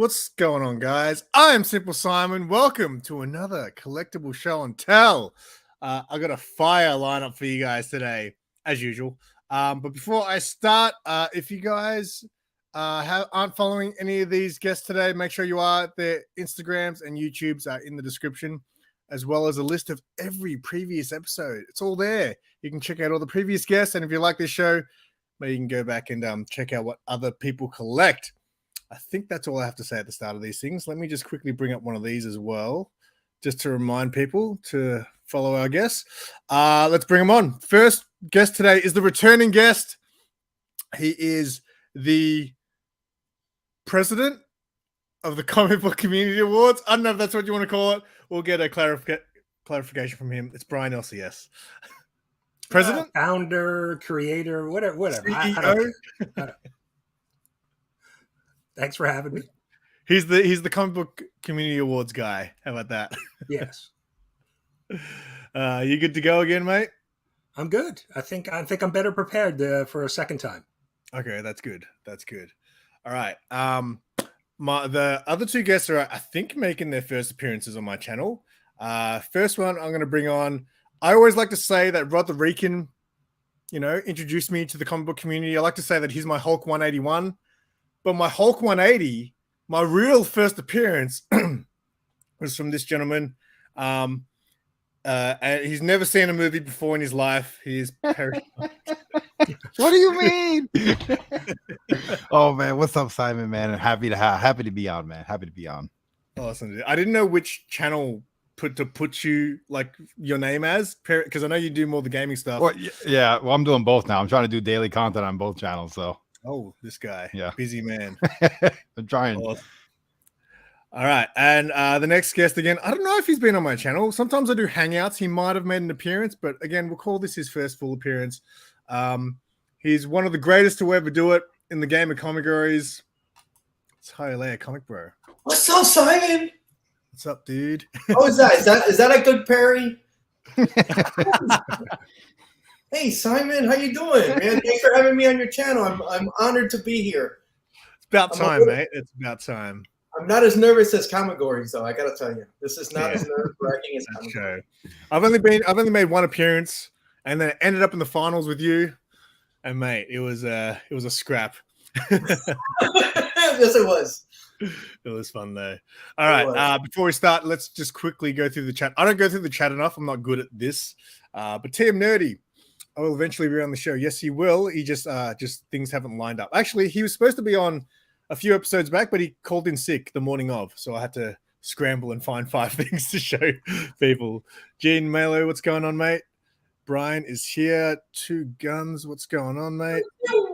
What's going on, guys? I am Simple Simon. Welcome to another collectible show and tell. I got a fire lineup for you guys today, as usual. But before I start, if you guys aren't following any of these guests today, make sure you are. Their Instagrams and YouTubes are in the description, as well as a list of every previous episode. It's all there. You can check out all the previous guests, and if you like this show, maybe you can go back and check out what other people collect. I think that's all I have to say at the start of these things. Let me just quickly bring up one of these as well, just to remind people to follow our guests. Let's bring them on. First guest today is the returning guest. He is the president of the Comic Book Community Awards. I don't know if that's what you want to call it. We'll get a clarification from him. It's Brian LCS. President? Founder, creator, whatever. CEO? I don't care. Thanks for having me. He's the Comic Book Community Awards guy. How about that? Yes. You good to go again, mate? I'm good. I think I'm better prepared for a second time. Okay, that's good. That's good. All right. The other two guests are, I think, making their first appearances on my channel. First one I'm going to bring on. I always like to say that Rod the Rican, introduced me to the comic book community. I like to say that he's my Hulk 181. But my Hulk 180, my real first appearance was from this gentleman. And he's never seen a movie before in his life. He is Perry. What do you mean? Oh man, what's up, Simon? Man, happy to be on, man. Happy to be on. Awesome. I didn't know which channel to put you like your name as, because I know you do more of the gaming stuff. Well, yeah. Well, I'm doing both now. I'm trying to do daily content on both channels. So. Oh, this guy. Yeah. Busy man. I'm trying. Awesome. All right. And the next guest again, I don't know if he's been on my channel. Sometimes I do hangouts. He might have made an appearance, but again, we'll call this his first full appearance. He's one of the greatest to ever do it in the game of comic categories. It's Hialeah Comic Bro. What's up, Simon? What's up, dude? Oh, is that a good parry? Hey, Simon, how you doing, man? Thanks for having me on your channel. I'm honored to be here. It's about time, mate. It's about time. I'm not as nervous as Comic-Gories, though. I gotta tell you, this is not as nerve-wracking as Comic-Gories. I've only made one appearance, and then ended up in the finals with you. And mate, it was a scrap. Yes, it was. It was fun though. All right. Before we start, let's just quickly go through the chat. I don't go through the chat enough. I'm not good at this. But TM Nerdy, I will eventually be on the show. Yes, he will. He just things haven't lined up. Actually, he was supposed to be on a few episodes back, but he called in sick the morning of, so I had to scramble and find 5 things to show people. Gene Malo, what's going on, mate? Brian is here. Two Guns, what's going on, mate?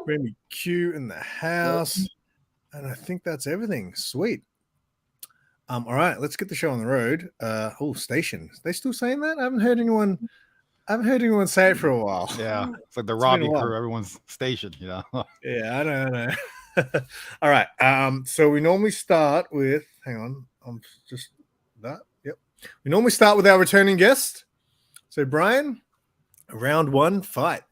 Remy Q in the house, and I think that's everything. Sweet. All right, let's get the show on the road. Station. Are they still saying that? I haven't heard anyone say it for a while. Yeah, it's like the Robbie crew. Everyone's stationed, Yeah, I don't know. All right. So we normally start with. Hang on. Just that. Yep. We normally start with our returning guest. So Brian, round 1, fight.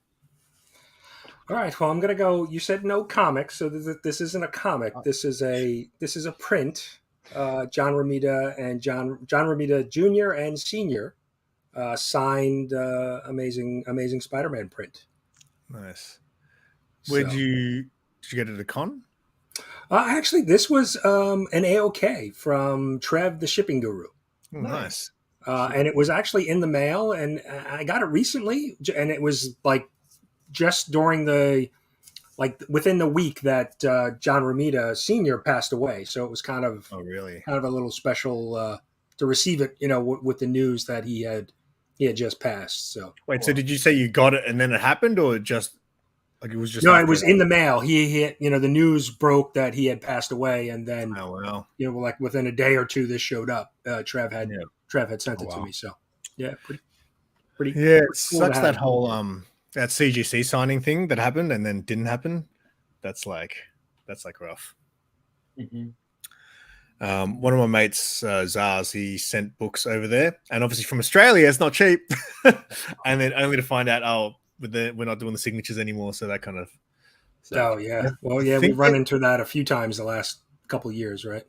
All right. Well, I'm gonna go. You said no comics, so this isn't a comic. This is a print. John Romita and John Romita Jr. and Sr. Signed amazing Spider-Man print. Nice. Did you get it at a con? Actually, this was an AOK from Trev, the shipping guru. Oh, nice. And it was actually in the mail, and I got it recently, and it was like just during within the week that John Romita Sr. passed away. So it was kind of kind of a little special to receive it, with the news that he had just passed. So wait, so did you say you got it and then it happened, or just like it was just? No, it was in the mail. He the news broke that he had passed away, and then like within a day or two, this showed up. Trev had sent it to me. So yeah, pretty. Yeah, it sucks that whole that CGC signing thing that happened and then didn't happen. That's like rough. Mm-hmm. One of my mates, Zars, he sent books over there, and obviously from Australia, it's not cheap. And then only to find out, we're not doing the signatures anymore. So that kind of. So, oh yeah, well yeah, we've run into that a few times the last couple of years, right?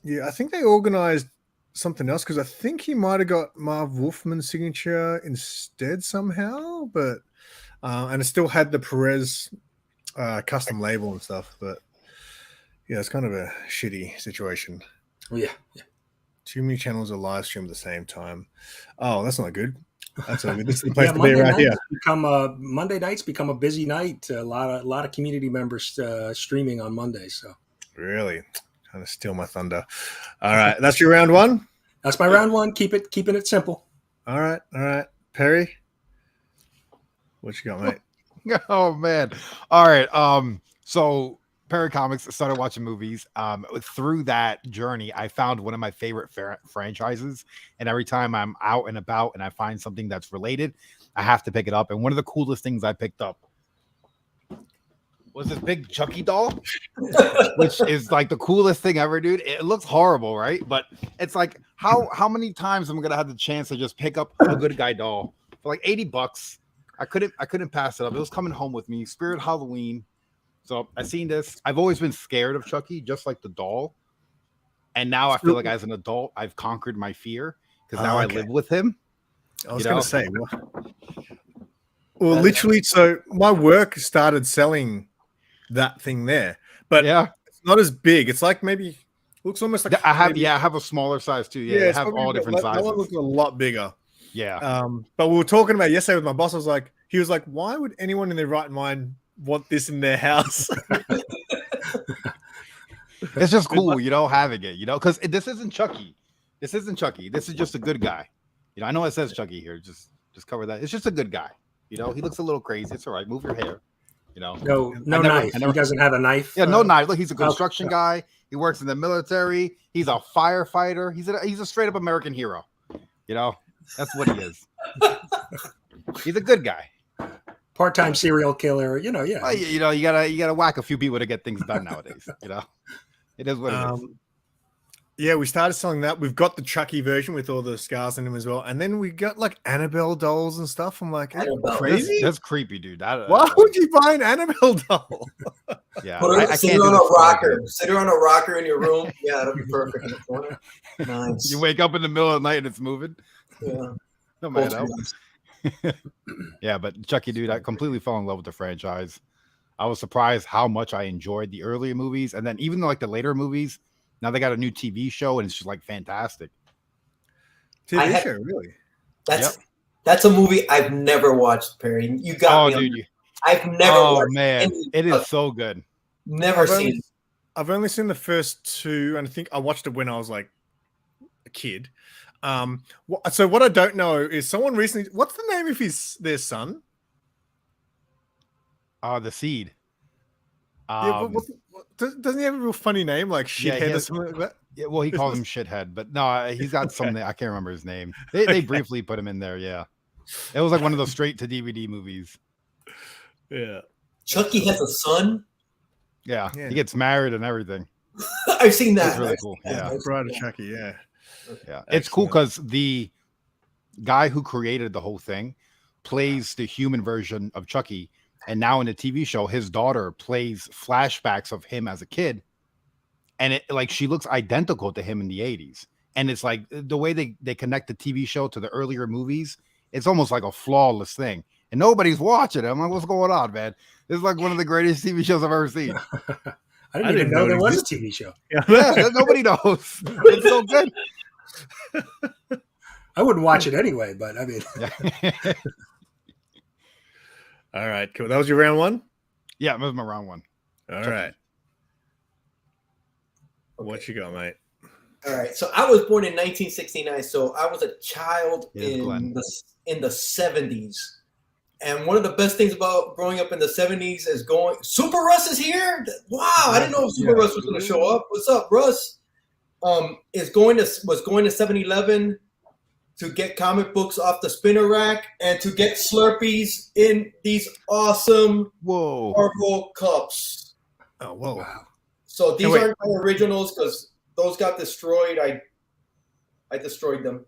Yeah, I think they organized something else because I think he might have got Marv Wolfman's signature instead somehow, but and it still had the Perez custom label and stuff. But yeah, it's kind of a shitty situation. Yeah. Too many channels are live streamed at the same time. Oh, that's not good. That's not good. This is the place to be Monday right here. Monday nights become a busy night. A lot of community members streaming on Mondays. So really trying to steal my thunder. All right, that's your round one. That's my round one. Keeping it simple. All right, Perry. What you got, mate? Oh man. All right. So Perry Comics, started watching movies. Through that journey, I found one of my favorite franchises. And every time I'm out and about and I find something that's related, I have to pick it up. And one of the coolest things I picked up was this big Chucky doll, which is like the coolest thing ever, dude. It looks horrible, right? But it's like, how many times am I gonna have the chance to just pick up a good guy doll for like $80? I couldn't pass it up. It was coming home with me. Spirit Halloween. So I seen this. I've always been scared of Chucky, just like the doll. And now I feel like as an adult, I've conquered my fear because now I live with him. I was going to say, well, literally, so my work started selling that thing there, but yeah, it's not as big. It's like maybe looks almost like I have a smaller size too. Yeah, I have all different sizes. That one looks a lot bigger. Yeah. But we were talking about yesterday with my boss. He was like, why would anyone in their right mind want this in their house? It's just cool, having it, because this isn't Chucky. This isn't Chucky. This is just a good guy. I know it says Chucky here. Just cover that. It's just a good guy. He looks a little crazy. It's all right. Move your hair. No knife. He doesn't have a knife. Yeah, no knife. Look, he's a construction guy. He works in the military. He's a firefighter. He's a straight up American hero. That's what he is. He's a good guy. Part-time serial killer, yeah. Well, you gotta whack a few people to get things done nowadays. It is what it is. Yeah, we started selling that. We've got the Chucky version with all the scars in him as well, and then we got like Annabelle dolls and stuff. I'm like, crazy. That's creepy, dude. Why would you buy an Annabelle doll? Yeah, sit her on a rocker. Sit her on a rocker in your room. Yeah, that'll be perfect in the corner. Nice. You wake up in the middle of the night and it's moving. Yeah. No matter. Yeah, but Chucky, dude, I completely fell in love with the franchise. I was surprised how much I enjoyed the earlier movies, and then even like the later movies, now they got a new TV show, and it's just like fantastic. TV show, really? That's a movie I've never watched, Perry. You got me. Dude, I've never watched. Man, it is so good. Never seen. I've only seen the first two, and I think I watched it when I was like a kid. So what I don't know is someone recently. What's the name of their son? The Seed. Doesn't he have a real funny name like Shithead or something like that? Yeah, well, he calls him Shithead, but no, he's got something. I can't remember his name. They briefly put him in there. Yeah, it was like one of those straight to DVD movies. Yeah, Chucky has a son. Yeah, he gets married and everything. I've seen that. It's really cool. Yeah, Bride of Chucky. Yeah. It's cool because the guy who created the whole thing plays the human version of Chucky, and now in the TV show, his daughter plays flashbacks of him as a kid, and it like she looks identical to him in the 80s. And it's like the way they connect the TV show to the earlier movies, it's almost like a flawless thing, and nobody's watching it. I'm like, what's going on, man? This is like one of the greatest TV shows I've ever seen. I didn't even know there was a TV show. Yeah, nobody knows. It's so good. I wouldn't watch it anyway, but I mean. All right, cool. That was your round one? Yeah, that was my round one. All right. What you got, mate? All right. So I was born in 1969, so I was a child in the 70s. And one of the best things about growing up in the 70s is Superrus is here? Wow, I didn't know Superrus was going to show up. What's up, Russ? Was going to 7-Eleven to get comic books off the spinner rack and to get Slurpees in these awesome Marvel cups. Oh, whoa. Wow. So these aren't my originals because those got destroyed. I destroyed them.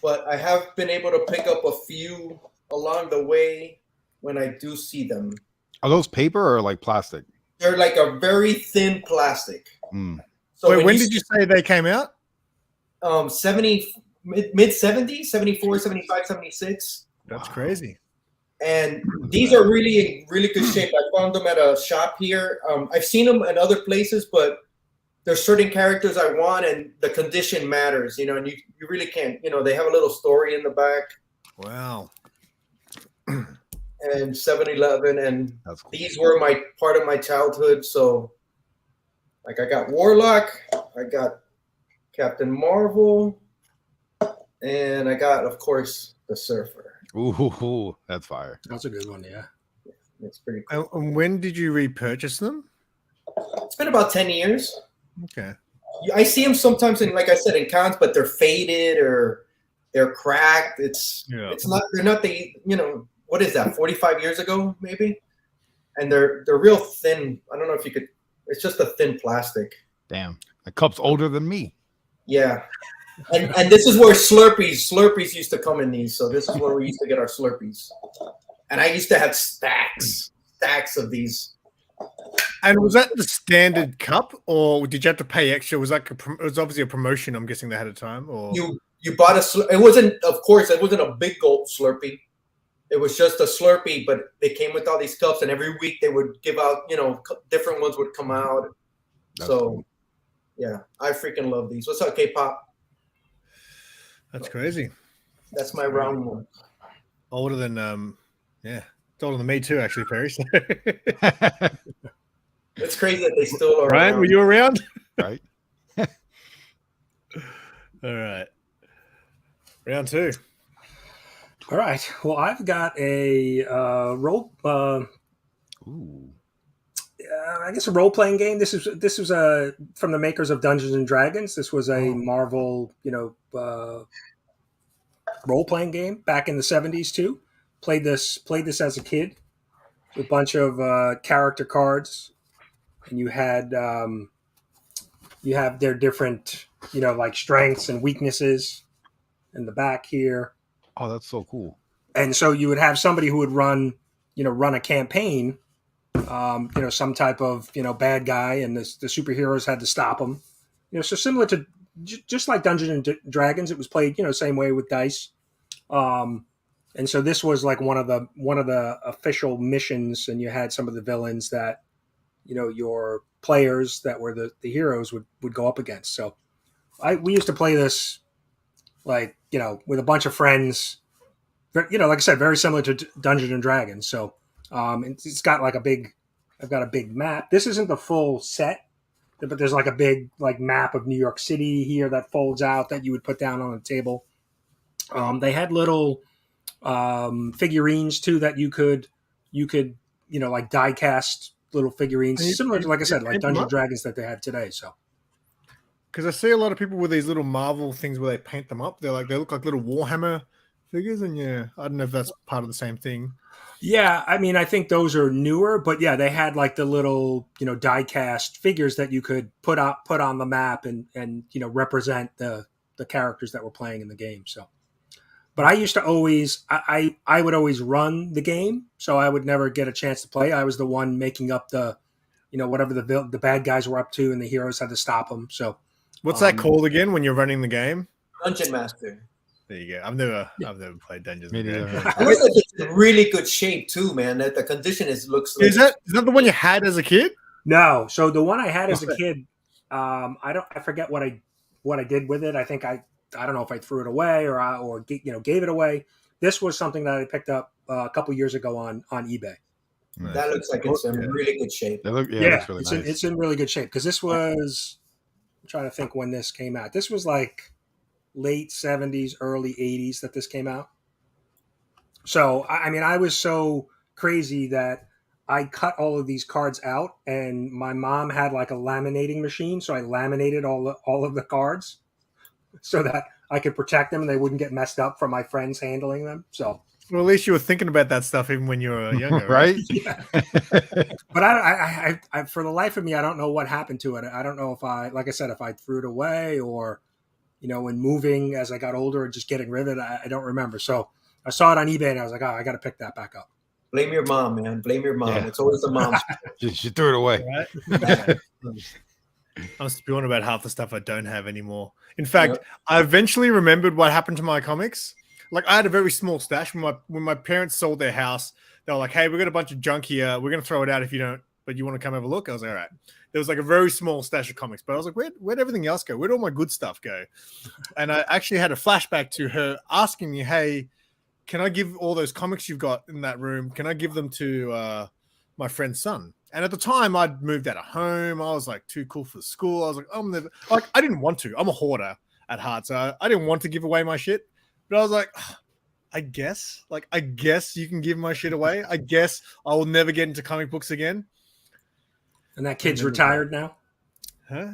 But I have been able to pick up a few along the way when I do see them. Are those paper or like plastic? They're like a very thin plastic. So Wait, when did you say they came out? 70 mid 70s, 74, 75, 76. That's crazy. And these are really in really good shape. I found them at a shop here. I've seen them in other places, but there's certain characters I want, and the condition matters, and you really can't, they have a little story in the back. Wow. And 7-Eleven, and That's cool. These were part of my childhood. So, like, I got Warlock, I got Captain Marvel, and I got, of course, the Surfer. Ooh, that's fire. That's a good one, yeah. It's pretty cool. And when did you repurchase them? It's been about 10 years. Okay. I see them sometimes in, like I said, in cons, but they're faded or they're cracked. They're not what is that, 45 years ago, maybe? And they're real thin. I don't know if you could, it's just a thin plastic. Damn. The cup's older than me. Yeah. And this is where Slurpees used to come in these. So this is where we used to get our Slurpees. And I used to have stacks of these. And was that the standard cup, or did you have to pay extra? Was that it was obviously a promotion? I'm guessing they had a time, or you bought it wasn't a big gulp Slurpee. It was just a Slurpee, but they came with all these cups, and every week they would give out, different ones would come out. That's cool. Yeah, I freaking love these. What's up, K-pop? That's crazy. That's my round one. Older than it's older than me too, actually, Perry. So. It's crazy that they still are. Ryan, around. were you around? Right. All right. Round two. All right. Well, I've got a role. Ooh. I guess a role-playing game. This was from the makers of Dungeons and Dragons. This was a Marvel, role-playing game back in the 70s too. Played this as a kid. A bunch of character cards, and you have their different, like strengths and weaknesses in the back here. Oh, that's so cool. And so you would have somebody who would run a campaign, some type of, bad guy, and the superheroes had to stop him. So similar to just like Dungeons and Dragons, it was played, same way with dice. And so this was like one of the official missions, and you had some of the villains that, your players that were the heroes would go up against. So we used to play this with a bunch of friends, like I said, very similar to Dungeons and Dragons. So it's got like I've got a big map. This isn't the full set, but there's like a big map of New York City here that folds out that you would put down on a table. They had little figurines too that you could like die cast little figurines, similar to, like I said, like Dungeons and Dragons that they have today. So because I see a lot of people with these little Marvel things where they paint them up. They look like little Warhammer figures, and I don't know if that's part of the same thing. Yeah, I mean, I think those are newer, but yeah, they had like the little die cast figures that you could put on the map and represent the characters that were playing in the game. So. But I used to always, I would always run the game, so I would never get a chance to play. I was the one making up the, whatever the bad guys were up to, and the heroes had to stop them. So, what's that called again when you're running the game? Dungeon Master. There you go. I've never played Dungeons. Me neither. I heard that it's in really good shape too, man. That the condition looks. Is that the one you had as a kid? No. So the one I had as a kid, I forget what I did with it. I think I don't know if I threw it away or gave it away. This was something that I picked up a couple years ago on eBay. Nice. That looks like it's in really good shape. It looks really nice. It's in really good shape because this was. I'm trying to think when this came out. This was like late 70s, early 80s that this came out. So I mean, I was so crazy that I cut all of these cards out, and my mom had like a laminating machine, so I laminated all of the cards, so that I could protect them and they wouldn't get messed up from my friends handling them. So, well, at least you were thinking about that stuff even when you were younger, right? Yeah. But I, for the life of me, I don't know what happened to it. I don't know if if I threw it away or, when moving as I got older and just getting rid of it, I don't remember. So I saw it on eBay and I was like, I got to pick that back up. Blame your mom, man. Blame your mom. Yeah. It's always the mom's. She threw it away. Right? I'm spewing about half the stuff I don't have anymore. In fact, I eventually remembered what happened to my comics. Like, I had a very small stash. When my parents sold their house, they were like, hey, we got a bunch of junk here. We're going to throw it out if you don't, but you want to come have a look? I was like, all right. There was like a very small stash of comics, but I was like, where'd everything else go? Where'd all my good stuff go? And I actually had a flashback to her asking me, hey, can I give all those comics you've got in that room? Can I give them to my friend's son? And at the time, I'd moved out of home. I was like too cool for school. I was like, I didn't want to. I'm a hoarder at heart, so I didn't want to give away my shit. But I was like, I guess you can give my shit away. I guess I will never get into comic books again. And that kid's retired now? Huh?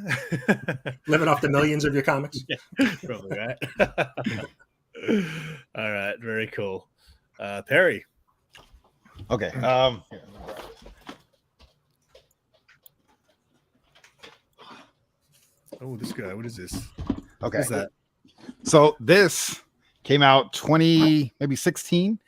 Living off the millions of your comics? Yeah, probably right. All right, very cool. Perry. Okay. Oh, this guy. What is this? Okay. What is that? So this came out 2016.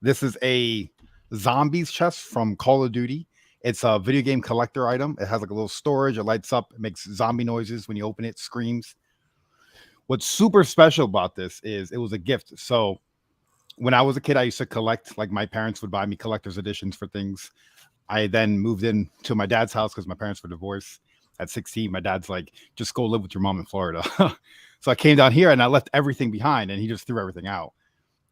This is a zombies chest from Call of Duty. It's a video game collector item. It has like a little storage. It lights up. It makes zombie noises when you open it. Screams. What's super special about this is it was a gift. So when I was a kid, I used to collect. Like my parents would buy me collector's editions for things. I then moved in to my dad's house because my parents were divorced. At 16, my dad's like, just go live with your mom in Florida. So I came down here and I left everything behind and he just threw everything out.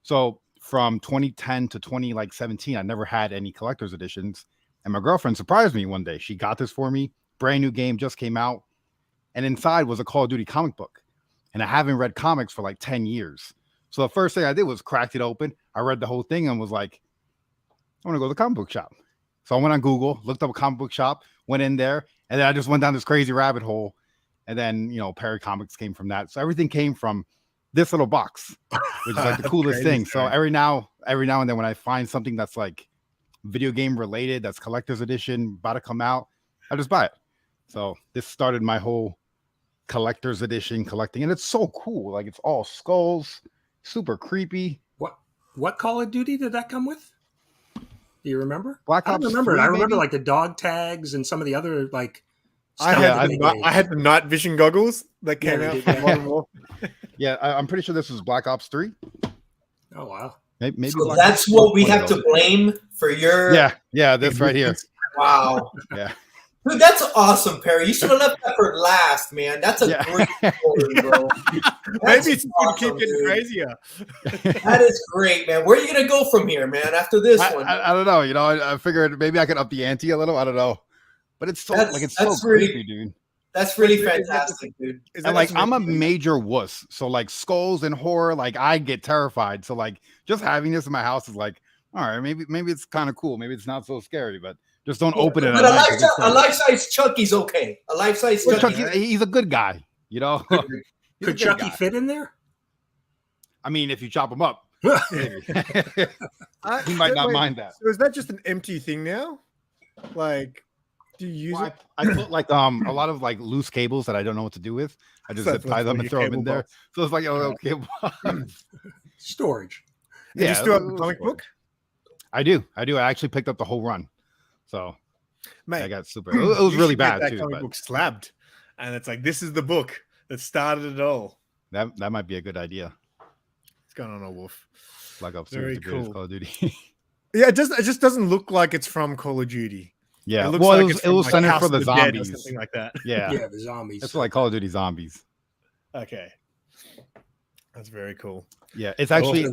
So from 2010 to 2017, I never had any collector's editions. And my girlfriend surprised me one day. She got this for me. Brand new game just came out. And inside was a Call of Duty comic book. And I haven't read comics for like 10 years. So the first thing I did was cracked it open. I read the whole thing and was like, I want to go to the comic book shop. So I went on Google, looked up a comic book shop, went in there, and then I just went down this crazy rabbit hole. And then, Perry Comics came from that. So everything came from this little box, which is like the coolest thing. So every now and then when I find something that's like video game related, that's collector's edition, about to come out, I just buy it. So this started my whole collector's edition collecting. And it's so cool. Like it's all skulls, super creepy. What Call of Duty did that come with? Do you remember? Black Ops. I remember 3, it. I remember maybe? like the dog tags and some of the other like. I had the night vision goggles that came out from Modern Warfare. Yeah, I'm pretty sure this was Black Ops 3. Oh wow! Maybe so that's what we have to blame for your. Yeah, this right here. Wow. Yeah. Dude, that's awesome, Perry. You should have left that for last, man. That's a great story, bro. Maybe it's awesome, keep getting crazier. That is great, man. Where are you gonna go from here, man? After this one, I don't know. I figured maybe I could up the ante a little. I don't know, but it's so so creepy, dude. That's really fantastic, dude. And like I'm a major wuss, so like skulls and horror, like I get terrified. So like just having this in my house is like, all right, maybe it's kind of cool. Maybe it's not so scary, but. Just don't open it. But a life-size Chucky's okay. A life-size Chucky. He's a good guy, Could Chucky fit in there? I mean, if you chop him up, maybe. He might not mind that. So is that just an empty thing now? Like, do you use it? I put like a lot of like loose cables that I don't know what to do with. I just zip tie them and throw them in there. So it's like a little cable storage. Yeah, you still have the comic book? I do. I actually picked up the whole run. So, mate, I got super. It was really bad that too. Comic book slabbed, and it's like this is the book that started it all. That might be a good idea. What's going on, Wolf? Black Ops 3 Very is the greatest cool. Call of Duty. Yeah, it just doesn't look like it's from Call of Duty. Yeah, it looks like it was centered for the zombies, or something like that. Yeah, yeah, the zombies. It's like Call of Duty Zombies. Okay, that's very cool. Yeah, it's actually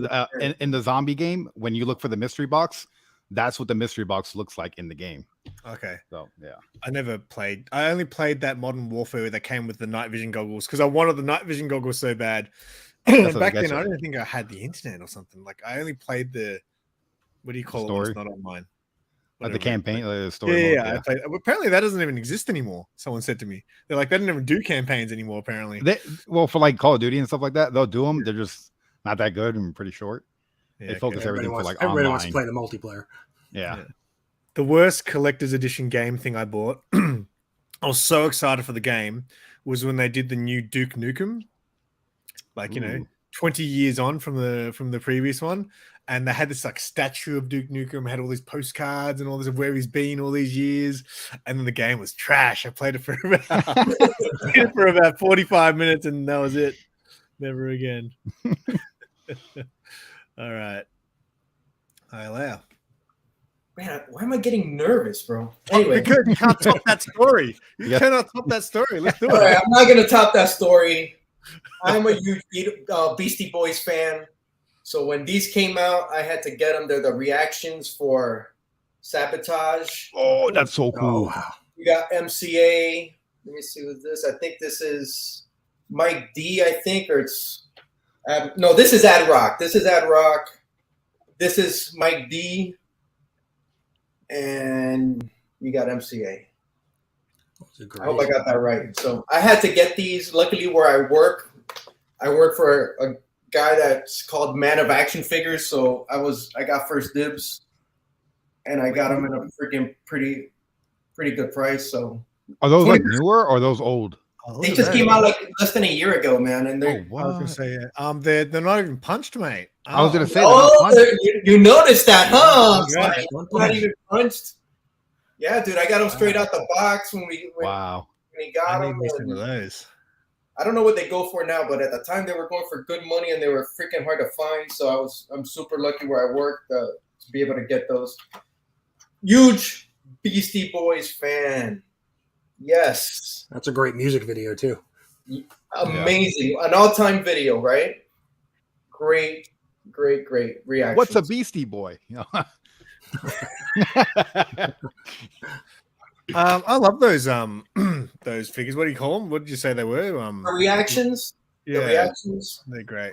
in the zombie game. When you look for the mystery box, that's what the mystery box looks like in the game. Okay. So yeah, I only played that Modern Warfare that came with the night vision goggles because I wanted the night vision goggles so bad. Back then, I don't think I had the internet or something. Like I only played the what do you call it? It's not online. Like the campaign, the story. Yeah. Apparently that doesn't even exist anymore. Someone said to me, they're like they don't even do campaigns anymore. Apparently, for like Call of Duty and stuff like that, they'll do them. They're just not that good and pretty short. Yeah, they focus everything for like everybody online. wants to play the multiplayer. Yeah. The worst collector's edition game thing I bought, I was so excited for the game, was when they did the new Duke Nukem. Like, 20 years on from the previous one, and they had this like statue of Duke Nukem, had all these postcards and all this of where he's been all these years, and then the game was trash. I played it for about 45 minutes, and that was it. Never again. All right. Hialeah. Man, why am I getting nervous, bro? Anyway, because you can't top that story. You cannot top that story. Let's do it. All right, I'm not gonna top that story. I'm a huge Beastie Boys fan, so when these came out, I had to get them. They're the reactions for Sabotage. Oh, that's so cool. Oh, wow. We got MCA. Let me see who's this. I think this is Mike D. I think, or it's no. This is Ad Rock. This is Ad Rock. This is Mike D. And you got MCA. I hope I got that right. So I had to get these. Luckily, where I work for a guy that's called Man of Action Figures. So I got first dibs, and I got them at a freaking pretty good price. So are those like newer or are those old? Oh, they just came out like less than a year ago, man. And they're I was gonna say, they're not even punched, mate. I was gonna say, you noticed that, huh? Yeah. Not even punched. Yeah, dude, I got them straight out the box when we got them. Of those. I don't know what they go for now, but at the time they were going for good money and they were freaking hard to find. So I'm super lucky where I work to be able to get those. Huge Beastie Boys fan. Yes. That's a great music video too. Amazing. An all-time video, right? Great reaction. What's a Beastie Boy? I love those those figures. What do you call them? What did you say they were? The reactions. Yeah, the reactions. They're great.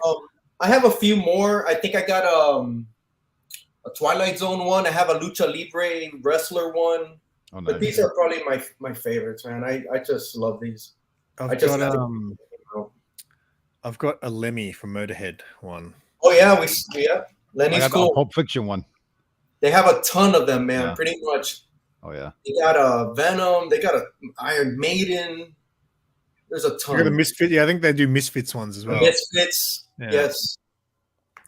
I have a few more. I think I got a Twilight Zone one. I have a Lucha Libre wrestler one. Oh, nice. But these are probably my favorites, man. I just love these. I've got a Lemmy from Motorhead one. Oh yeah, Lenny's cool. Pulp Fiction one. They have a ton of them, man. Yeah. Pretty much. Oh yeah. They got a Venom. They got a Iron Maiden. There's a ton. The Misfit. Yeah, I think they do Misfits ones as well. Misfits. Yeah. Yes.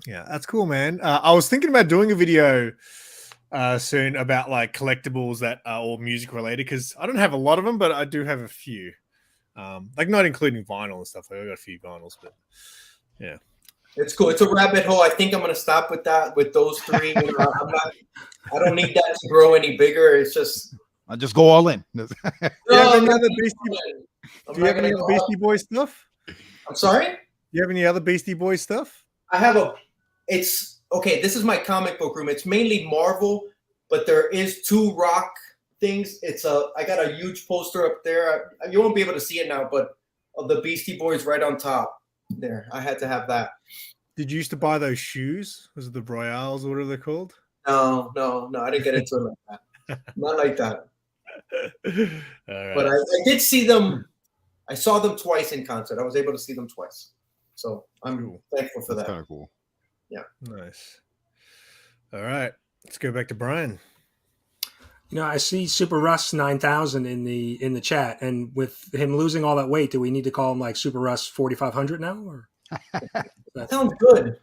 Yeah, that's cool, man. I was thinking about doing a video soon about like collectibles that are all music related because I don't have a lot of them, but I do have a few. Like not including vinyl and stuff. Like I got a few vinyls, but yeah. It's cool. It's a rabbit hole. I think I'm gonna stop with those three. I don't need that to grow any bigger. It's just I'll just go all in. Do you have any other Beastie Boys stuff? I'm sorry? Do you have any other Beastie Boys stuff? I have this is my comic book room. It's mainly Marvel, but there is 2 rock things. I got a huge poster up there. You won't be able to see it now, but of the Beastie Boys right on top there. I had to have that. Did you used to buy those shoes? Was it the Royales or what are they called? No. I didn't get into it like that. Not like that. Right. But I did see them. I saw them twice in concert. I was able to see them twice. So I'm thankful for that. Kind of cool. Yeah. Nice. All right. Let's go back to Brian. I see Superrus 9000 in the chat, and with him losing all that weight, do we need to call him like Superrus 4500 now? Or that sounds good.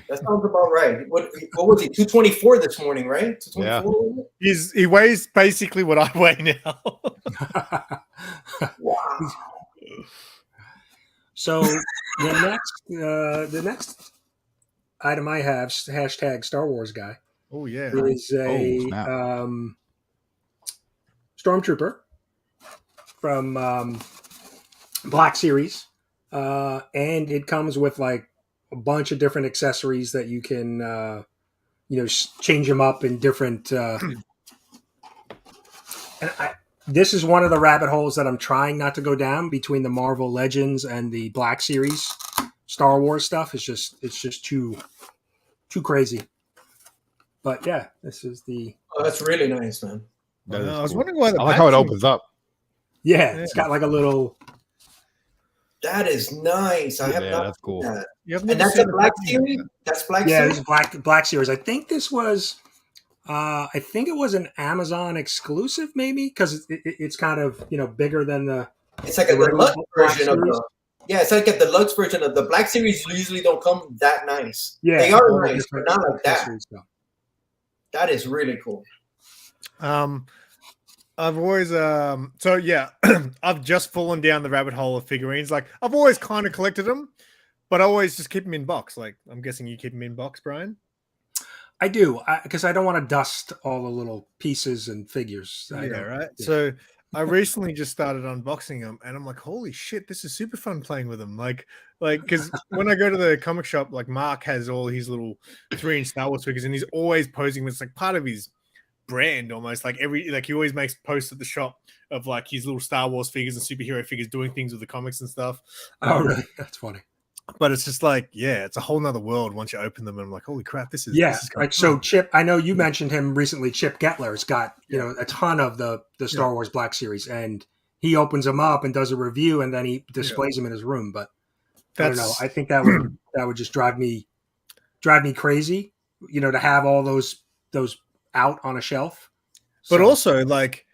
That sounds about right. What was he? 224 this morning, right? 224. Yeah. He weighs basically what I weigh now. Wow. So the next item I have, hashtag Star Wars guy. Oh yeah, is a Stormtrooper from Black Series, and it comes with like a bunch of different accessories that you can, change them up in different. This is one of the rabbit holes that I'm trying not to go down between the Marvel Legends and the Black Series Star Wars stuff. It's just too crazy. But yeah, this is the. Oh, that's really nice, man. I was wondering why. I like how it opens up. Yeah, it's got like a little. That is nice. I have not. That's cool. That. And that's a Black Series. That's Black Series. Yeah, it's Black Series. I think this was. I think it was an Amazon exclusive, maybe because it's kind of bigger than the. It's like a deluxe version of Yeah, it's like a deluxe version of the Black Series. Usually don't come that nice. Yeah, they are all the nice, but different not like that. accessories, though. That is really cool. I've always so yeah, I've just fallen down the rabbit hole of figurines. Like I've always kind of collected them, but I always just keep them in box. Like I'm guessing you keep them in box, Brian. I do, because I don't want to dust all the little pieces and figures. Yeah, right. Yeah. So I recently just started unboxing them, and I'm like, holy shit, this is super fun playing with them. Like, because when I go to the comic shop, like Mark has all his little 3-inch Star Wars figures, and he's always posing with, it's like part of his brand almost. Like he always makes posts at the shop of like his little Star Wars figures and superhero figures doing things with the comics and stuff. Oh, really? That's funny. But it's just like, yeah, it's a whole nother world once you open them. And I'm like, holy crap, this is like so. Chip, I know you mentioned him recently. Chip Gettler's got a ton of the Star Wars Black Series, and he opens them up and does a review, and then he displays them in his room. But I don't know. I think that would just drive me crazy. To have all those out on a shelf. But also, like,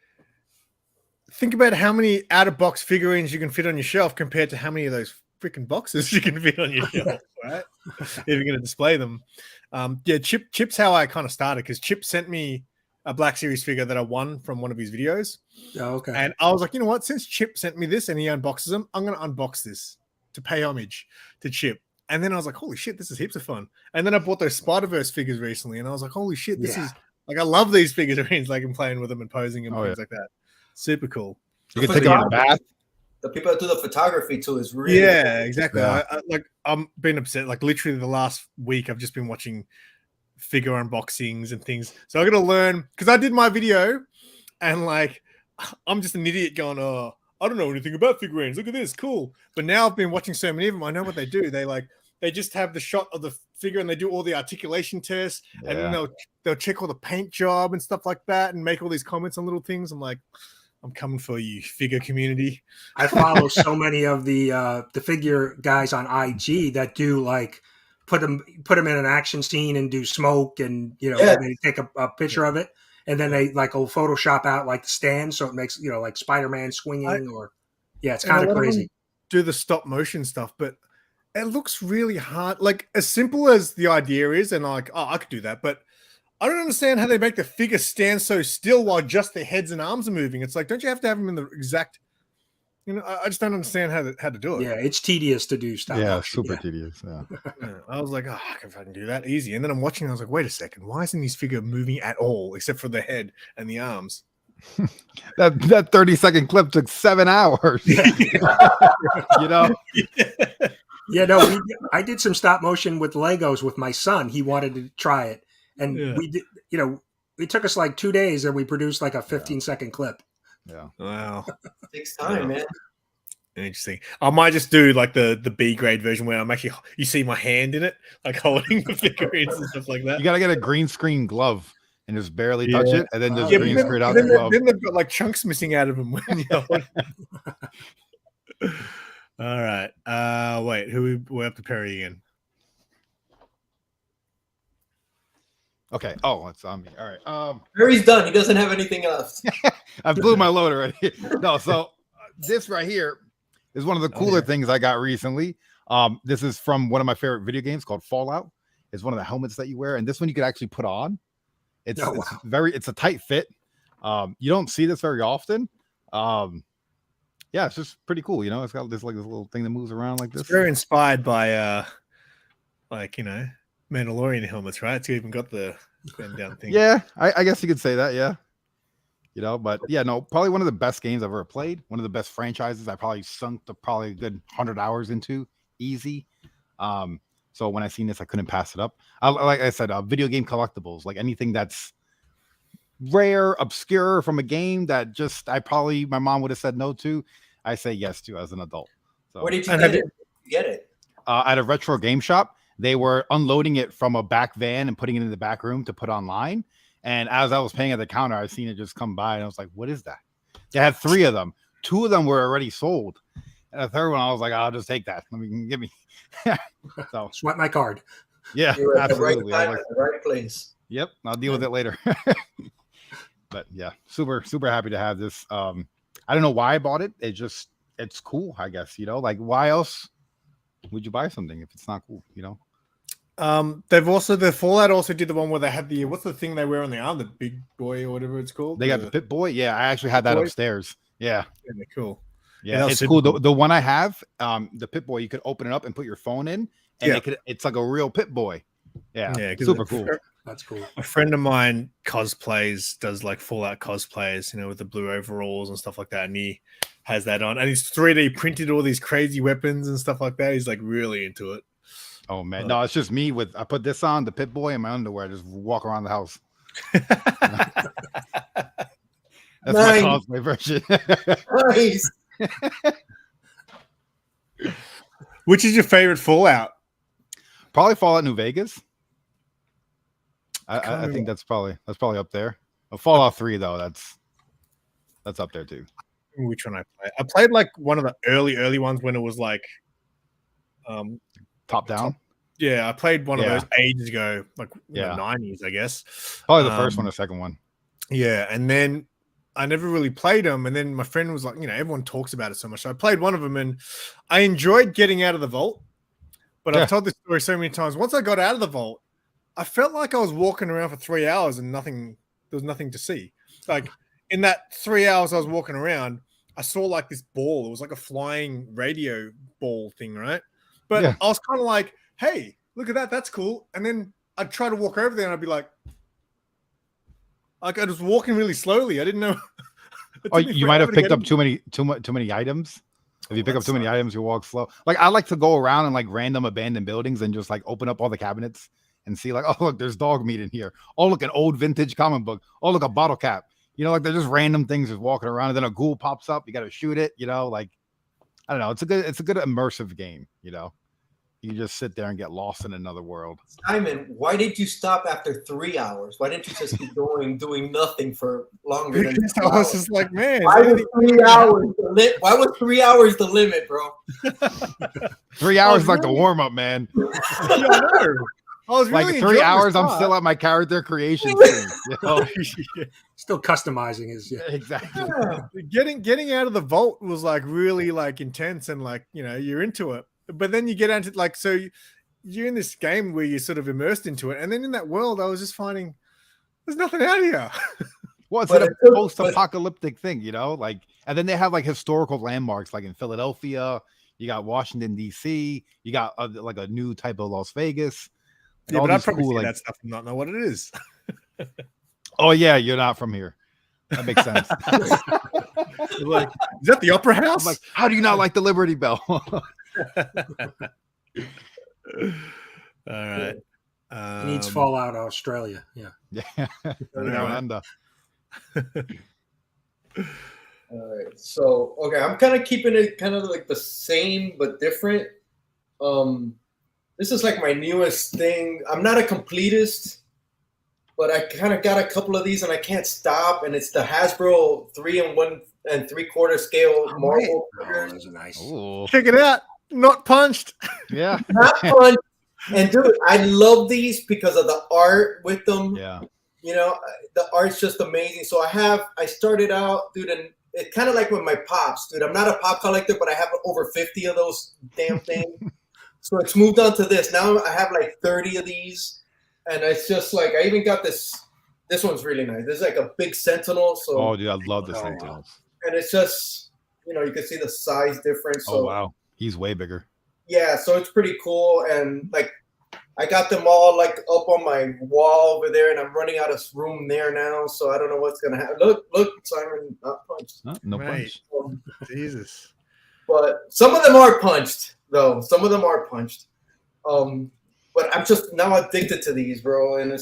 think about how many out-of-box figurines you can fit on your shelf compared to how many of those freaking boxes you can fit on your shelf, right? If you're going to display them. Chip's how I kind of started, because Chip sent me a Black Series figure that I won from one of his videos. Oh, okay. And I was like, you know what? Since Chip sent me this and he unboxes them, I'm going to unbox this to pay homage to Chip. And then I was like, holy shit, this is heaps of fun. And then I bought those Spider-Verse figures recently, and I was like, holy shit, this is like, I love these figurines. Like I'm playing with them and posing and things like that. Super cool. You can take them in the bath. The people that do the photography too is really cool. Exactly. Yeah. I'm being upset. Like literally the last week, I've just been watching figure unboxings and things. So I got to learn, because I did my video, and like I'm just an idiot going, oh, I don't know anything about figurines. Look at this, cool. But now I've been watching so many of them. I know what they do. They just have the shot of the figure and they do all the articulation tests, and then they'll check all the paint job and stuff like that, and make all these comments on little things. I'm like, I'm coming for you, figure community. I follow so many of the figure guys on IG that do like put them in an action scene and do smoke, and they take a picture of it, and then they like will Photoshop out like the stand, so it makes like Spider-Man swinging it's kind of crazy. Do the stop motion stuff, but it looks really hard. Like as simple as the idea is, and like, oh, I could do that, but I don't understand how they make the figure stand so still while just their heads and arms are moving. It's like, don't you have to have them in the exact? I just don't understand how to do it. Yeah, it's tedious to do stuff. Yeah, super tedious. Yeah. I was like, oh, I can fucking do that easy. And then I'm watching, I was like, wait a second, why isn't this figure moving at all except for the head and the arms? that 30-second clip took 7 hours. I did some stop motion with Legos with my son. He wanted to try it. And we did, it took us like 2 days, and we produced like a 15-second clip. Yeah. Wow. Takes time, man. Interesting. I might just do like the B grade version where I'm actually, you see my hand in it, like holding the figurines and stuff like that. You got to get a green screen glove and just barely touch it, and then just green screen out the glove. Then they've got like chunks missing out of them when you hold it. All right. Wait, we're up to Perry again. Okay. Oh, it's on me. All right. Perry's done. He doesn't have anything else. I blew my load already. No, so this right here is one of the cooler things I got recently. This is from one of my favorite video games called Fallout. It's one of the helmets that you wear, and this one you could actually put on. It's a tight fit. You don't see this very often. It's just pretty cool. It's got this little thing that moves around like this. It's very inspired by Mandalorian helmets, right? It's even got the bend down thing. Yeah, I guess you could say that. Yeah, but probably one of the best games I've ever played. One of the best franchises I probably sunk to probably a good 100 hours into, easy. So when I seen this, I couldn't pass it up. Like I said, video game collectibles, like anything that's rare, obscure from a game that just my mom would have said no to, I say yes to as an adult. So, where did you get it? At a retro game shop. They were unloading it from a back van and putting it in the back room to put online. And as I was paying at the counter, I seen it just come by, and I was like, what is that? They had 3 of them. 2 of them were already sold. And the third one, I was like, I'll just take that. Give me. So swipe my card. Yeah, you're at absolutely. The right time, at the right place. Yep, I'll deal with it later. But yeah, super, super happy to have this. I don't know why I bought it. It it's cool, I guess. Like why else would you buy something if it's not cool? They've also the Fallout also did the one where they had the what's the thing they wear on the arm, the big boy or whatever it's called. They got the Pit Boy. Yeah, I actually had that upstairs. Yeah, they're cool. Yeah, it's cool. The one I have, the Pit Boy, you could open it up and put your phone in, and it's like a real Pit Boy. Yeah, super cool. That's cool. A friend of mine does like Fallout cosplays, with the blue overalls and stuff like that, and he has that on, and he's 3D printed all these crazy weapons and stuff like that. He's like really into it. Oh man, no, it's just me I put this on, the Pit Boy, and my underwear, just walk around the house. That's my cosplay version. Nice. Which is your favorite Fallout? Probably Fallout New Vegas. I think that's probably up there. Fallout 3 though, that's up there too. Which one I played? I played like one of the early ones when it was like top down. Yeah, I played one of those ages ago, like in the 90s, I guess. Probably the first one or second one. Yeah, and then I never really played them. And then my friend was like, everyone talks about it so much. So I played one of them, and I enjoyed getting out of the vault. But I've told this story so many times. Once I got out of the vault, I felt like I was walking around for 3 hours and there was nothing to see. Like in that 3 hours I was walking around, I saw like this ball. It was like a flying radio ball thing, right? But I was kind of like, hey, look at that. That's cool. And then I'd try to walk over there and I'd be like I was walking really slowly. I didn't know. You might have picked up too many items. If you pick up too many items, you walk slow. Like I like to go around in like random abandoned buildings and just like open up all the cabinets and see like, oh look, there's dog meat in here. Oh look, an old vintage comic book. Oh look, a bottle cap. Like they're just random things just walking around, and then a ghoul pops up. You got to shoot it. Like I don't know. It's a good immersive game. You just sit there and get lost in another world. Simon, why did you stop after 3 hours? Why didn't you just keep going, doing nothing for longer than 2 hours? I was just like, man. Why was 3 hours the limit? Why was 3 hours the limit, bro? 3 hours is like the warm up, man. I was really like 3 hours. I'm still at my character creation scene. Still customizing his exactly. Yeah. Getting out of the vault was like really like intense and like you're into it. But then you get into like you're in this game where you're sort of immersed into it, and then in that world, I was just finding there's nothing out here. Well, it's a post-apocalyptic thing, like, and then they have like historical landmarks, like in Philadelphia. You got Washington D.C. You got like a new type of Las Vegas. Yeah, but I probably see that stuff and not know what it is. Oh yeah, you're not from here. That makes sense. Like, is that the Opera House? I'm like, how do you not like the Liberty Bell? All right. Needs Fallout Australia. Yeah. Down under. All right. So I'm kind of keeping it kind of like the same but different. This is like my newest thing. I'm not a completist, but I kind of got a couple of these and I can't stop. And it's the Hasbro 3 1 3/4 scale Marvel. Oh, those are nice. Ooh. Check it out. Not punched. Yeah. Not punched. And dude, I love these because of the art with them. Yeah. The art's just amazing. So I started out, dude, and it's kind of like with my pops, dude. I'm not a pop collector, but I have over 50 of those damn things. So it's moved on to this. Now I have like 30 of these. And it's just like, I even got this. This one's really nice. This is like a big Sentinel. So, oh, dude, I love the Sentinels. And it's just, you can see the size difference. So, oh, wow. He's way bigger. Yeah, so it's pretty cool. And like, I got them all like up on my wall over there, and I'm running out of room there now. So I don't know what's going to happen. Look, Simon, not punched. No punch. Jesus. But some of them are punched, though. Some of them are punched. But I'm just now addicted to these, bro. And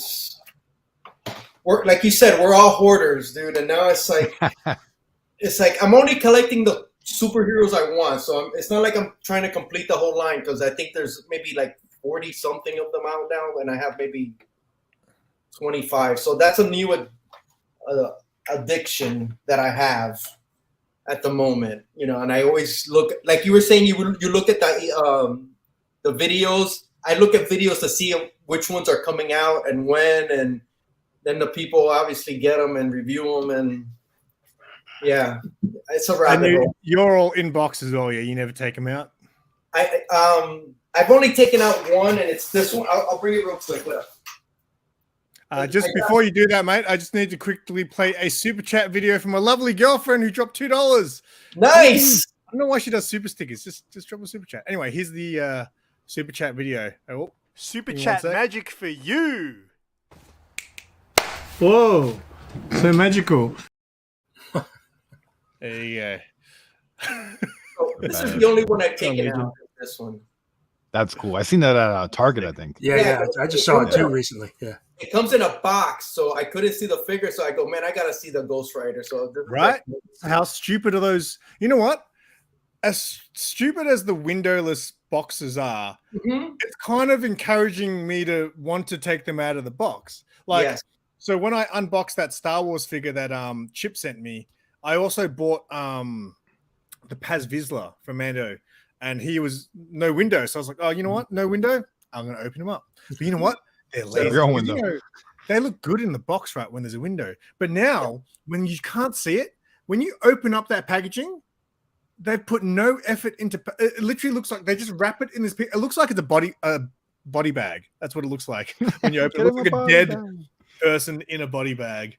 we're like you said, we're all hoarders, dude. And now it's like, I'm only collecting the superheroes I want. So it's not like I'm trying to complete the whole line, because I think there's maybe like 40 something of them out now, and I have maybe 25. So that's a new addiction that I have at the moment, and I always look, like you were saying, you look at the videos. I look at videos to see which ones are coming out and when, and then the people obviously get them and review them, and Yeah, it's a rabbit hole. You're all in box as well, yeah? You never take them out? I've only taken out one, and it's this one. I'll bring it real quick. Just before you do that, mate, I just need to quickly play a super chat video from my lovely girlfriend who dropped $2. Nice. I don't know why she does super stickers. Just drop a super chat. Anyway, here's the super chat video. Oh, super chat magic for you. Whoa, so magical. There you go. So this is the only one I've taken out. This one. That's cool. I seen that at Target, I think. Yeah. I just saw it too recently. Yeah. It comes in a box, so I couldn't see the figure. So I go, man, I gotta see the Ghost Rider. So right? How stupid are those? You know what? As stupid as the windowless boxes are, it's kind of encouraging me to want to take them out of the box. Like, so when I unboxed that Star Wars figure that Chip sent me, I also bought the Paz Vizsla from Mando, and he was no window. So I was like, oh, you know what? No window. I'm going to open him up. But you know what? They're lazy. You know, they look good in the box, right, when there's a window. But now, when you can't see it, when you open up that packaging, they've put no effort into it. Literally looks like they just wrap it in this. It looks like it's a body bag. That's what it looks like when you open it. It looks like a dead person in a body bag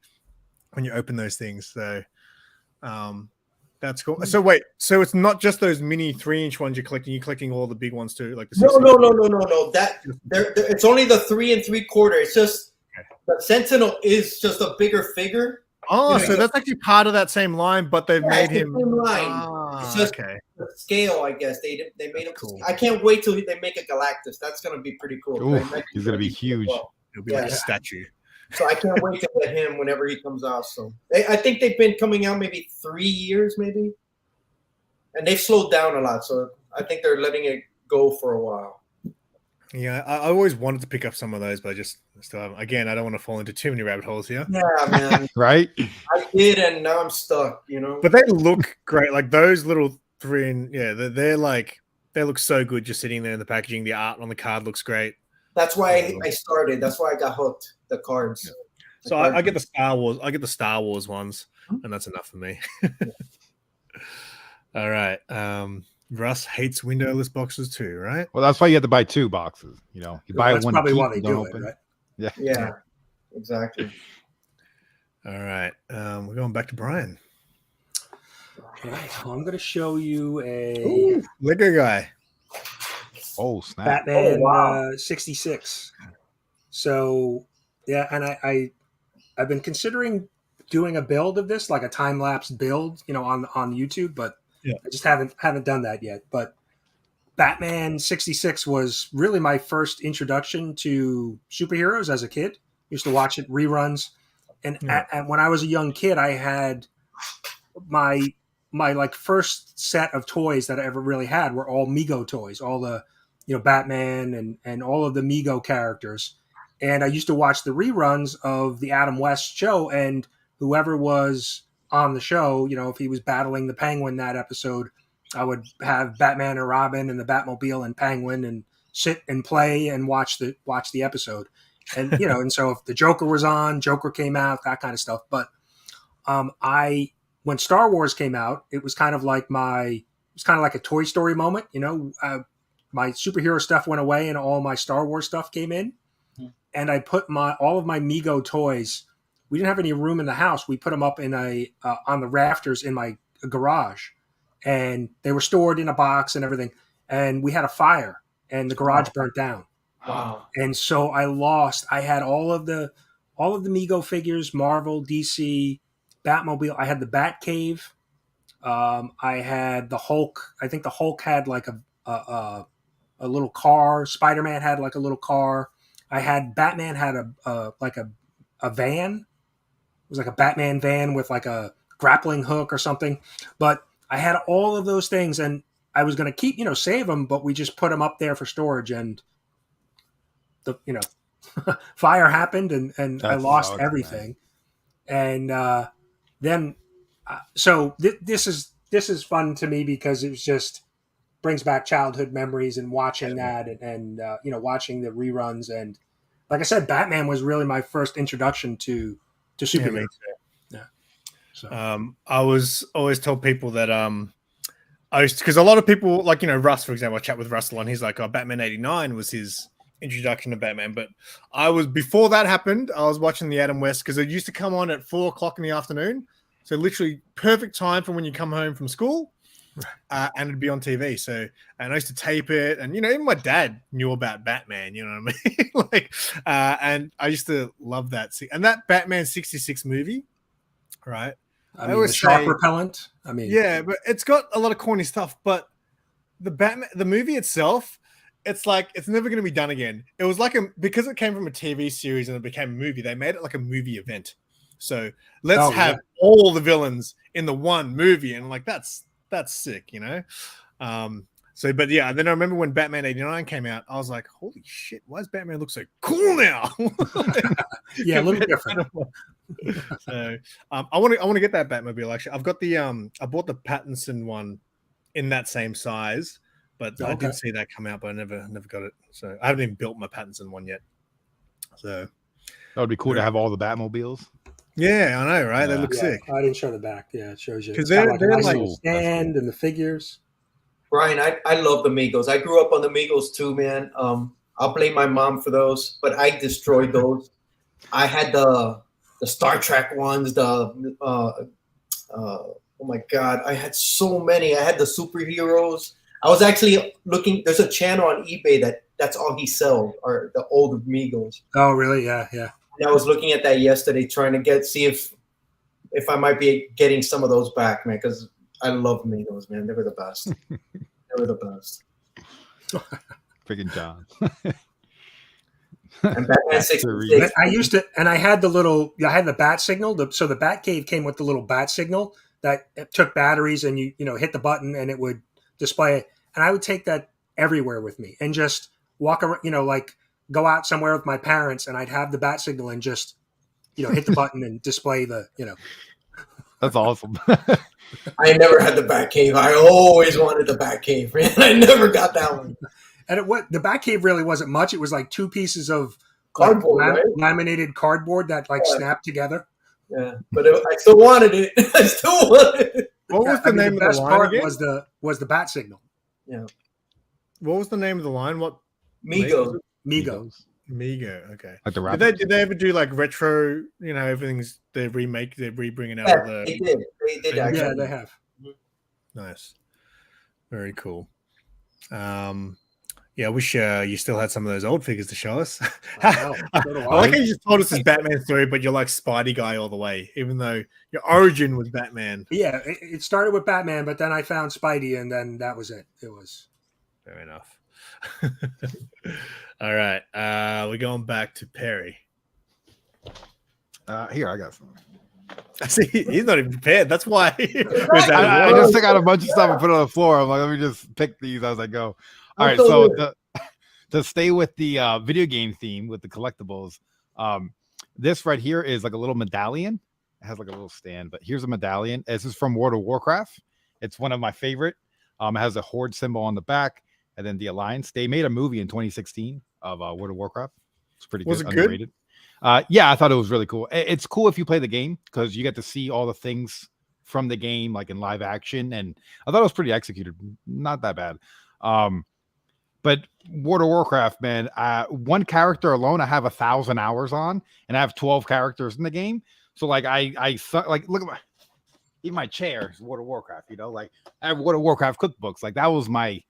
when you open those things. So that's cool. So wait, so it's not just those mini 3-inch ones you're collecting all the big ones too, like the no. That it's only the 3 3/4. It's just the Sentinel is just a bigger figure. Oh, so that's actually part of that same line, but they've made him. Same line. It's just the scale, I guess. They made him cool. I can't wait till they make a Galactus. That's gonna be pretty cool. Ooh, he's gonna be huge. Well. He'll be like a statue. So I can't wait to get him whenever he comes out. So I think they've been coming out maybe 3 years, maybe, and they've slowed down a lot. So I think they're letting it go for a while. Yeah, I always wanted to pick up some of those, but I just still haven't. Again, I don't want to fall into too many rabbit holes here. Yeah, man. Right? I did, and now I'm stuck, you know? But they look great. Like those little 3 they're like, they look so good just sitting there in the packaging. The art on the card looks great. That's why I started. That's why I got hooked, the cards. Yeah. So I get the Star Wars. I get the Star Wars ones, and that's enough for me. All right. Russ hates windowless boxes too, right? Well, that's why you have to buy 2 boxes. You know, you buy that's one. Probably why they do it, right? Yeah, exactly. All right, we're going back to Brian. All right, well, I'm going to show you a Lego guy. Oh snap! Batman 66. So yeah, and I've been considering doing a build of this, like a time lapse build, you know, on YouTube, but I just haven't done that yet. But Batman 66 was really my first introduction to superheroes as a kid. Used to watch it reruns, and when I was a young kid, I had my like first set of toys that I ever really had were all Mego toys, all the Batman and all of the Mego characters. And I used to watch the reruns of the Adam West show, and whoever was on the show, if he was battling the Penguin that episode, I would have Batman and Robin and the Batmobile and Penguin and sit and play and watch the episode. And, and so if the Joker was on, Joker came out, that kind of stuff. But when Star Wars came out, it was kind of like a Toy Story moment, my superhero stuff went away and all my Star Wars stuff came in. And I put all of my Mego toys. We didn't have any room in the house. We put them up in on the rafters in my garage, and they were stored in a box and everything. And we had a fire, and the garage burnt down. Wow! And so I had all of the Mego figures, Marvel, DC, Batmobile. I had the Batcave. I had the Hulk. I think the Hulk had like a little car. Spider-Man had like a little car. I had Batman had a van. It was like a Batman van with like a grappling hook or something. But I had all of those things, and I was going to keep, save them, but we just put them up there for storage, and the fire happened, and I lost everything. Man. And then so this is fun to me because it was just brings back childhood memories and watching that and watching the reruns. And like I said, Batman was really my first introduction to superheroes. So. I was always told people that I used because a lot of people like Russ, for example. I chat with Russell and he's like, "Oh, Batman '89 was his introduction to Batman." But I was before that happened. I was watching the Adam West because it used to come on at 4:00 in the afternoon. So literally perfect time for when you come home from school, and it'd be on TV. So and I used to tape it, and even my dad knew about Batman. You know what I mean? And I used to love that. And that Batman '66 movie, right? I mean, the shark repellent. I mean, yeah, but it's got a lot of corny stuff. But the movie itself, it's like it's never going to be done again. It was like because it came from a TV series and it became a movie. They made it like a movie event. So let's have all the villains in the one movie, and like that's sick, So, but yeah, then I remember when Batman '89 came out, I was like, holy shit, why does Batman look so cool now? Yeah, a little different. So, I want to get that Batmobile. Actually, I've got I bought the Pattinson one in that same size, but I did see that come out, but I never got it. So I haven't even built my Pattinson one yet. So that would be cool to have all the Batmobiles. Yeah, I know, right? They look sick. I didn't show the back. Yeah, it shows you because they're like a nice little stand and the figures. Brian, I love the Migos. I grew up on the Migos too, man. I'll blame my mom for those, but I destroyed those. I had the Star Trek ones. Oh my God, I had so many. I had the superheroes. I was actually looking. There's a channel on eBay that's all he sells are the old Migos. Oh, really? Yeah, yeah. And I was looking at that yesterday, trying to see if I might be getting some of those back, man, because I love Migos, man. They were the best. They were the best. Freaking John. And Batman 66. I used to, and I had I had the bat signal. So the Batcave came with the little bat signal that took batteries, and you hit the button and it would display it. And I would take that everywhere with me and just walk around, like go out somewhere with my parents, and I'd have the bat signal and just, hit the button and display the. That's awesome. I never had the Batcave. I always wanted the Batcave, man. I never got that one. And the Batcave really wasn't much. It was like two pieces of cardboard, laminated cardboard that snapped together. Yeah, but I still wanted it. I still wanted it. What was the name of the line? The best part was the bat signal. Yeah. What was the name of the line? What? Migos. Migo. Okay. Like the did they ever do like retro? Everything's they're rebringing out of the. They did. They did. Actually. Yeah, they have. Nice. Very cool. Yeah, I wish you still had some of those old figures to show us. I like how you just told us this Batman story, but you're like Spidey guy all the way, even though your origin was Batman. Yeah, it started with Batman, but then I found Spidey, and then that was it. It was fair enough. All right, we're going back to Perry. Here, I got some. See, he's not even prepared. That's why. I just took out a bunch of stuff and put it on the floor. I'm like, let me just pick these as I go. All right, so to stay with the video game theme with the collectibles, this right here is like a little medallion. It has like a little stand, but here's a medallion. This is from World of Warcraft. It's one of my favorite. It has a horde symbol on the back, and then the Alliance. They made a movie in 2016 of World of Warcraft. It's pretty good. Was it underrated. Good? Yeah, I thought it was really cool. It's cool if you play the game because you get to see all the things from the game, like in live action, and I thought it was pretty executed. Not that bad. But World of Warcraft, man, one character alone, I have 1,000 hours on, and I have 12 characters in the game. So like, I like look at even my chair is World of Warcraft. Like I have World of Warcraft cookbooks. Like that was my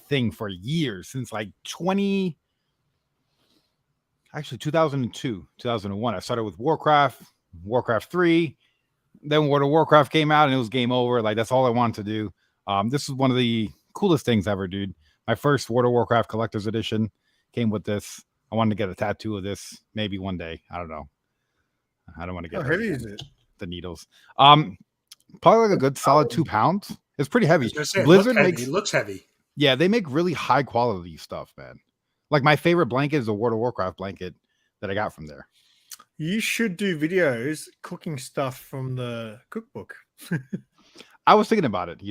thing for years since like 2002, 2001. I started with Warcraft 3. Then World of Warcraft came out, and it was game over. Like that's all I wanted to do. This is one of the coolest things ever, dude. My first World of Warcraft collector's edition came with this. I wanted to get a tattoo of this maybe one day. I don't know. I don't want to get. How heavy is it? The needles. Probably like a good solid 2 pounds. It's pretty heavy. Blizzard looks heavy. Yeah, they make really high quality stuff, man. Like my favorite blanket is a World of Warcraft blanket that I got from there. You should do videos cooking stuff from the cookbook. I was thinking about it,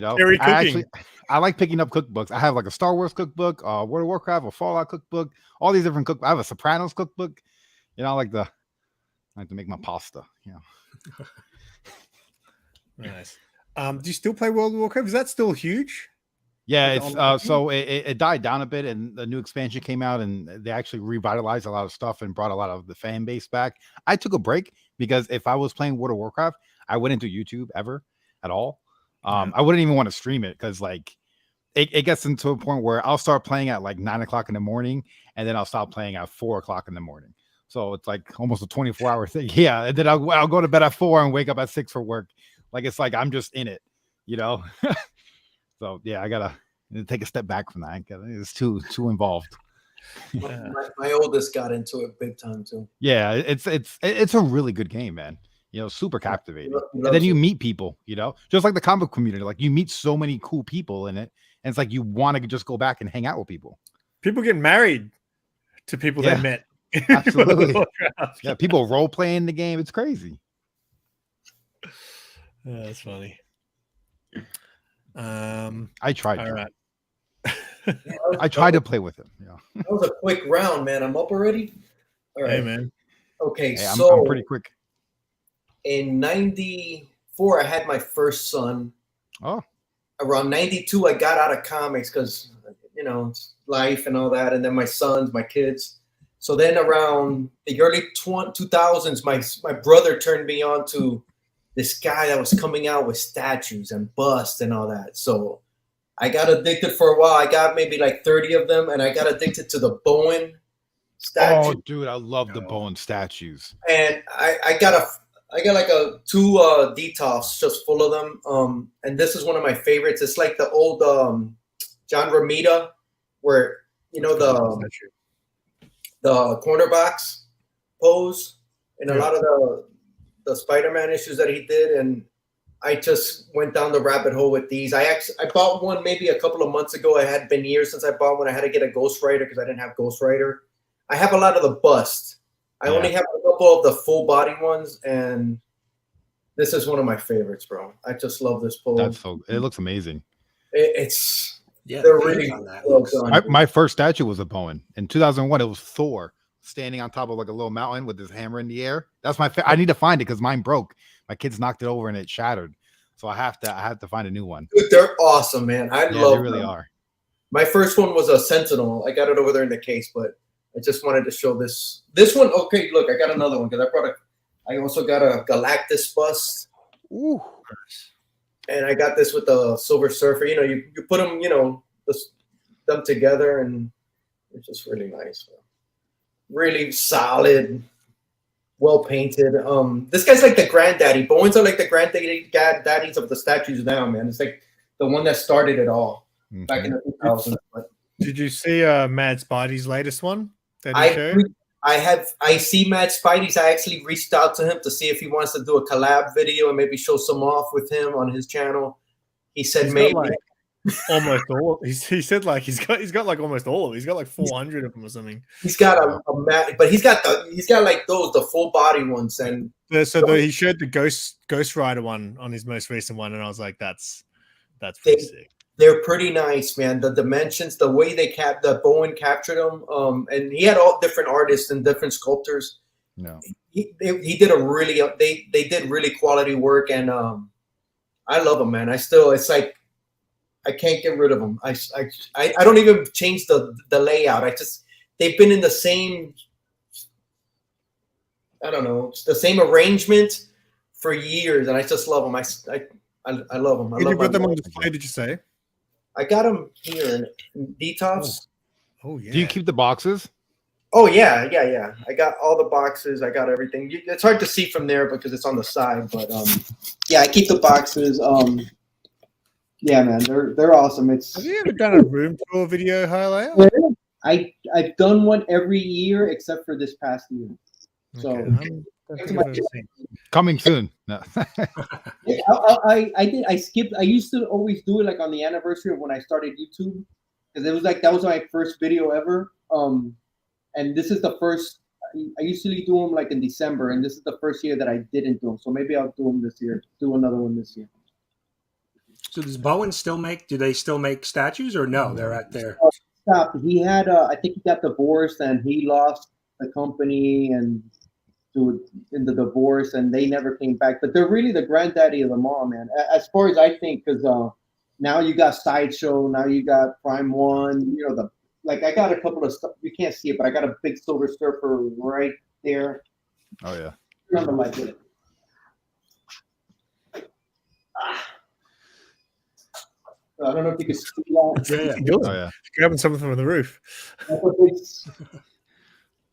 I like picking up cookbooks. I have like a Star Wars cookbook, World of Warcraft, a Fallout cookbook, all these different cookbooks. I have a Sopranos cookbook. I like to make my pasta. Nice. Do you still play World of Warcraft? Is that still huge? Yeah, it's so it died down a bit, and the new expansion came out, and they actually revitalized a lot of stuff and brought a lot of the fan base back. I took a break because if I was playing World of Warcraft, I wouldn't do YouTube ever at all. I wouldn't even want to stream it because like it gets into a point where I'll start playing at like 9 o'clock in the morning, and then I'll stop playing at 4 o'clock in the morning. So it's like almost a 24-hour thing. Yeah, and then I'll go to bed at 4 and wake up at 6 for work. Like it's like I'm just in it, you know. So yeah, I gotta take a step back from that. It's too involved. My oldest got into it big time too. Yeah, it's a really good game, man. You know, super captivating. And then you meet people, you know, just like the comic community. Like you meet so many cool people in it, and it's like you want to just go back and hang out with people. People get married to people they met. Absolutely. Yeah, people role playing the game. It's crazy. That's funny. I tried. All right. I tried to play with him. Yeah. That was a quick round, man. I'm up already. All right, hey, man. Okay, hey, so I'm pretty quick. In '94, I had my first son. Oh. Around '92, I got out of comics because you know life and all that, and then my sons, my kids. So then around the early 2000s, my brother turned me on to this guy that was coming out with statues and busts and all that. So I got addicted for a while. I got maybe like 30 of them, and I got addicted to the Bowen statues. Oh, dude, I love the Bowen statues. And I got like two detox just full of them. And this is one of my favorites. It's like the old John Romita, where you know the cornerbox pose in a lot of the Spider-Man issues that he did, and I just went down the rabbit hole with these. I bought one maybe a couple of months ago. It had been years since I bought one. I had to get a Ghost Rider because I didn't have Ghost Rider. I have a lot of the bust. I only have a couple of the full body ones, and this is one of my favorites, bro. I just love this pose. It looks amazing. They're really well done. My first statue was a Bowen. In 2001, it was Thor standing on top of like a little mountain with his hammer in the air. That's my I need to find it because mine broke. My kids knocked it over and it shattered. So I have to find a new one. Dude, they're awesome, man. I love they really are. My first one was a Sentinel. I got it over there in the case, but I just wanted to show this one. Okay, look, I got another one because I also got a Galactus bust. Ooh. And I got this with the Silver Surfer. You know, you put them, you know, them together, and it's just really nice. Really solid, well painted. This guy's like the granddaddy. Bowens are like the granddaddies of the statues now, man. It's like the one that started it all back in the 2000s. Did you see MadSpidey's latest one that he showed? I see MadSpidey's. I actually reached out to him to see if he wants to do a collab video and maybe show some off with him on his channel. He said maybe. Almost all. He said like he's got like almost all of them. He's got like 400 of them or something. He's got but he's got like the full body ones, and he showed the Ghost Rider one on his most recent one, and I was like, that's pretty sick. They're pretty nice, man. The dimensions, the way the Bowen captured them, and he had all different artists and different sculptors. No, he did they did really quality work, and I love them, man. It's like I can't get rid of them. I don't even change the layout. They've been in the same, I don't know, the same arrangement for years, and I just love them. I love them. You put them on display? Did you say? I got them here in Detox. Oh yeah. Do you keep the boxes? Oh yeah. I got all the boxes. I got everything. It's hard to see from there because it's on the side, but yeah, I keep the boxes. Yeah, man, they're awesome. Have you ever done a room tour video, Hialeah? I've done one every year except for this past year. So coming soon. No. I skipped. I used to always do it like on the anniversary of when I started YouTube because it was like that was my first video ever. And this is the first. I usually do them like in December, and this is the first year that I didn't do them. So maybe I'll do them this year. Do another one this year. So does Bowen do they still make statues or no? They're at their stop. He had I think he got divorced and he lost the company and in the divorce, and they never came back. But they're really the granddaddy of them all, man. As far as I think, because now you got Sideshow, now you got Prime One. You know, I got a couple of stuff. You can't see it, but I got a big Silver Surfer right there. Oh yeah. Nothing like it. I don't know if you can see that. Yeah. Oh yeah. Grabbing something from the roof. That's a big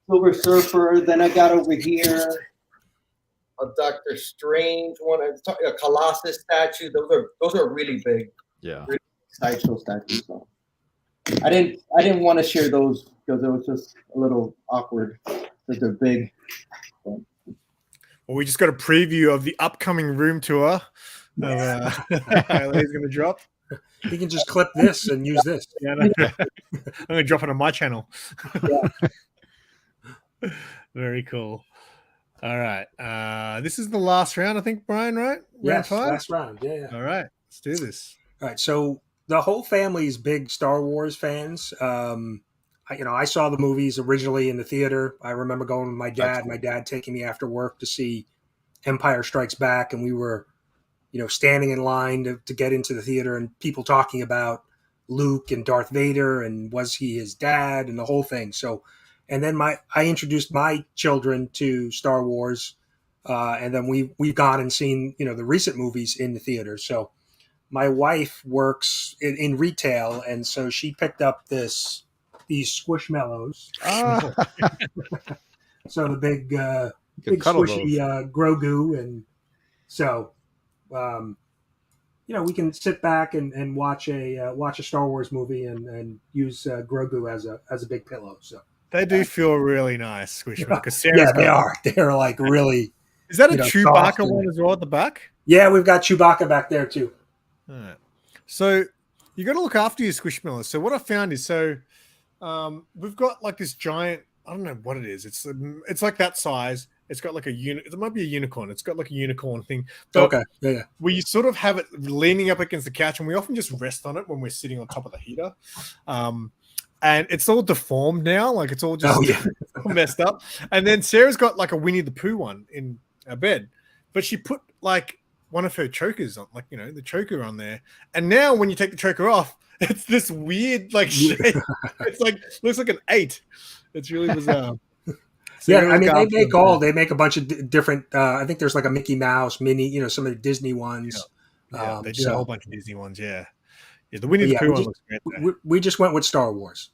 Silver Surfer. Then I got over here a Doctor Strange one. A Colossus statue. Those are really big. Yeah. Really Sideshow statues. So I didn't want to share those because it was just a little awkward because they're big. So. Well, we just got a preview of the upcoming room tour. Hialeah's going to drop. You can just clip this and use this. Yeah, no. I'm going to drop it on my channel. Yeah. Very cool. All right. This is the last round, I think, Brian, right? Yes, round 5? last round. Yeah. All right. Let's do this. All right. So the whole family is big Star Wars fans. I saw the movies originally in the theater. I remember going with my dad. Cool. My dad taking me after work to see Empire Strikes Back, and we were, standing in line to get into the theater, and people talking about Luke and Darth Vader, and was he his dad, and the whole thing. So, and then I introduced my children to Star Wars, and then we've gone and seen the recent movies in the theater. So, my wife works in retail, and so she picked up these Squishmallows. So the big squishy Grogu, and so we can sit back and watch a Star Wars movie and use Grogu as a big pillow. So they do feel really nice, Squishmallows. Yeah, they are. They're like really. Is that a Chewbacca one as well at the back? Yeah, we've got Chewbacca back there too. All right. So you got to look after your Squishmallows. So what I found is we've got like this giant. I don't know what it is. It's like that size. It's got like it might be a unicorn. It's got like a unicorn thing. But okay. Yeah. We sort of have it leaning up against the couch, and we often just rest on it when we're sitting on top of the heater. And it's all deformed now. Like it's all just all messed up. And then Sarah's got like a Winnie the Pooh one in her bed, but she put like one of her chokers on, like, the choker on there. And now when you take the choker off, it's this weird like shape. It's like, looks like an 8. It's really bizarre. So yeah, I mean, they make a bunch of different. I think there's like a Mickey Mouse, Minnie, some of the Disney ones. Yeah, they did a whole bunch of Disney ones. Yeah, the Winnie the Pooh one looks great. We just went with Star Wars.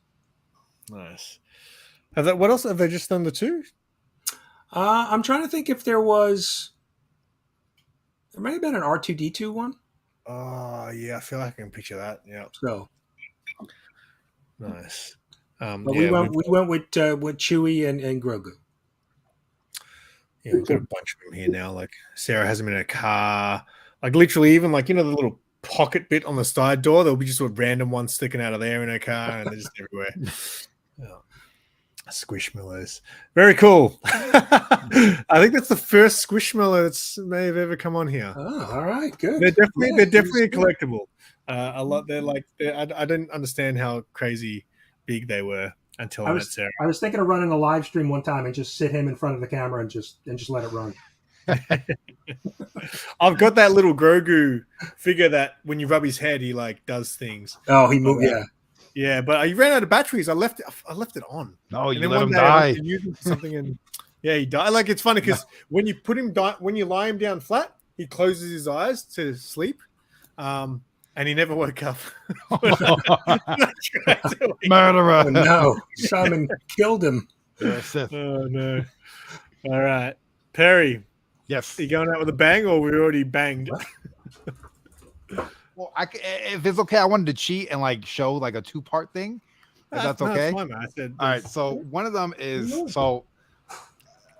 Nice. What else have they just done? The 2? I'm trying to think if there might have been an R2D2 one. Oh yeah, I feel like I can picture that. Yeah. So nice. But we went with Chewie and Grogu. Yeah, we've got a bunch of them here now. Like Sarah has them in her car. Like literally, even like the little pocket bit on the side door. There'll be just sort of random ones sticking out of there in her car, and they're just everywhere. Squishmallows, very cool. I think that's the first Squishmallow that may have ever come on here. Oh, all right, good. They're definitely a collectible. A lot. I didn't understand how crazy big they were until I met Sarah. I was thinking of running a live stream one time and just sit him in front of the camera and just let it run. I've got that little Grogu figure that when you rub his head, he like does things. Oh, he moved. Yeah, but he ran out of batteries. I left it on. No, you let him die. Something and he died. Like it's funny because when you lie him down flat, he closes his eyes to sleep. And he never woke up. Murderer. Oh, no, Simon killed him. Oh no! All right, Perry. Yes. Are you going out with a bang, or we already banged? Well, if it's okay, I wanted to cheat and like show like a 2-part thing. If that's okay. Fine, man. All right. So one of them is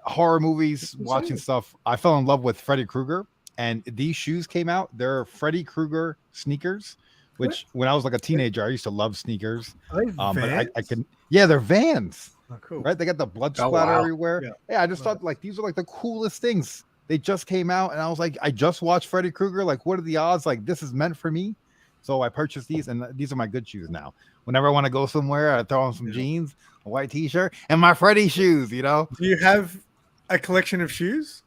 horror movies, watching stuff. I fell in love with Freddy Krueger. And these shoes came out. They're Freddy Krueger sneakers, which when I was like a teenager, I used to love sneakers. Are they Vans? But I can, they're Vans. Oh, cool. Right? They got the blood splatter everywhere. Yeah, I just Nice. thought like these are like the coolest things. They just came out, and I was like, I just watched Freddy Krueger. Like, what are the odds? Like, this is meant for me. So I purchased these, and these are my good shoes now. Whenever I want to go somewhere, I throw on some jeans, a white T-shirt, and my Freddy shoes. Do you have a collection of shoes?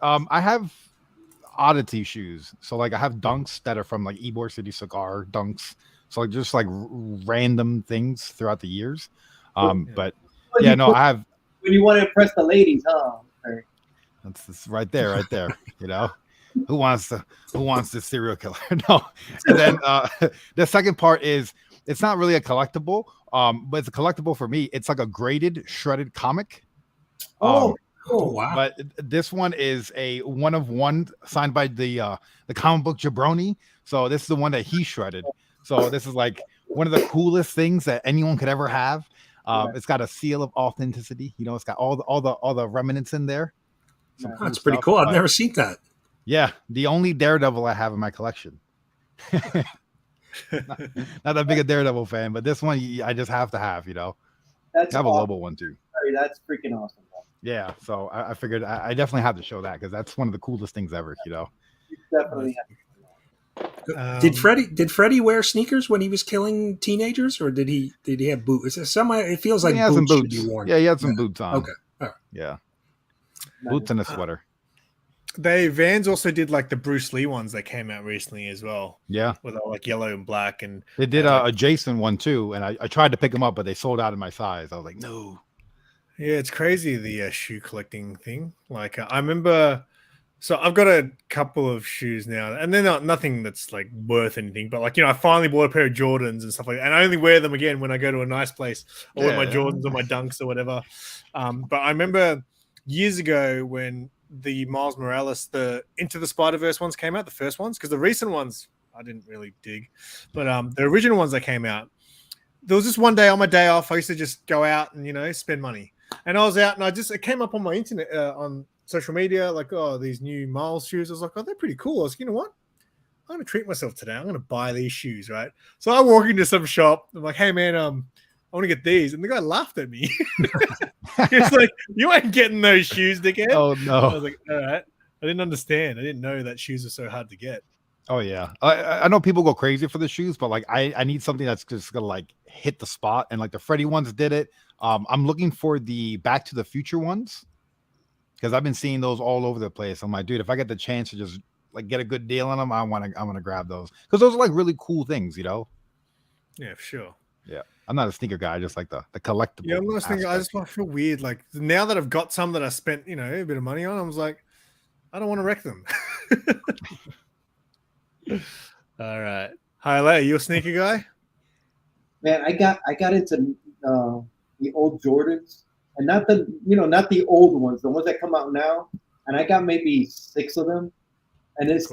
I have oddity shoes. So like I have dunks that are from like Ybor City Cigar dunks. So like just like random things throughout the years. But yeah, no, I have. When you want to impress the ladies, huh? That's right there. You know, who wants this serial killer? No. And then the second part is it's not really a collectible, but it's a collectible for me. It's like a graded shredded comic. Oh wow! But this one is a 1 of 1 signed by the comic book jabroni. So this is the one that he shredded. So this is like one of the coolest things that anyone could ever have. It's got a seal of authenticity. You know, it's got all the remnants in there. That's pretty cool. I've never seen that. Yeah, the only Daredevil I have in my collection. not that big a Daredevil fan, but this one I just have to have. You know, I have a Lobo one too. That's freaking awesome. Yeah, so I figured I definitely have to show that because that's one of the coolest things ever. You know, you definitely have. Did Freddy wear sneakers when he was killing teenagers, or did he have boots? It feels like he has boots some should be worn. Yeah, he had some boots on. Okay, all right. Yeah, boots and a sweater. Vans also did like the Bruce Lee ones that came out recently as well. Yeah, with all like yellow and black, and they did a Jason one too. And I tried to pick them up, but they sold out in my size. I was like, no. Yeah, it's crazy the shoe collecting thing. Like I remember, so I've got a couple of shoes now, and they're nothing that's like worth anything. But like, you know, I finally bought a pair of Jordans and stuff like that, and I only wear them again when I go to a nice place or with my Jordans or my Dunks or whatever. But I remember years ago when the Miles Morales, the Into the Spider-Verse ones came out, the first ones, because the recent ones I didn't really dig, but the original ones that came out, there was just one day on my day off, I used to just go out and, you know, spend money. And I was out and it came up on my internet, on social media, like, oh, these new Miles shoes. I was like, oh, they're pretty cool. I was like, you know what? I'm going to treat myself today. I'm going to buy these shoes, right? So I walk into some shop. I'm like, hey, man, I want to get these. And the guy laughed at me. He's like, you ain't getting those shoes, dickhead. Oh, no. I was like, all right. I didn't understand. I didn't know that shoes are so hard to get. Oh, yeah. I know people go crazy for the shoes, but like I need something that's just going to like hit the spot. And like the Freddy ones did it. I'm looking for the Back to the Future ones because I've been seeing those all over the place. I'm like, dude, if I get the chance to just like get a good deal on them, I'm gonna grab those because those are like really cool things, you know. Yeah, for sure. Yeah, I'm not a sneaker guy. I just like the collectible. Yeah, I'm not a sneaker. I just feel weird. Like now that I've got some that I spent, you know, a bit of money on, I was like, I don't want to wreck them. All right, Hialeah, you a sneaker guy? Man, I got into the old Jordans, and not the old ones, the ones that come out now. And I got maybe 6 of them, and it's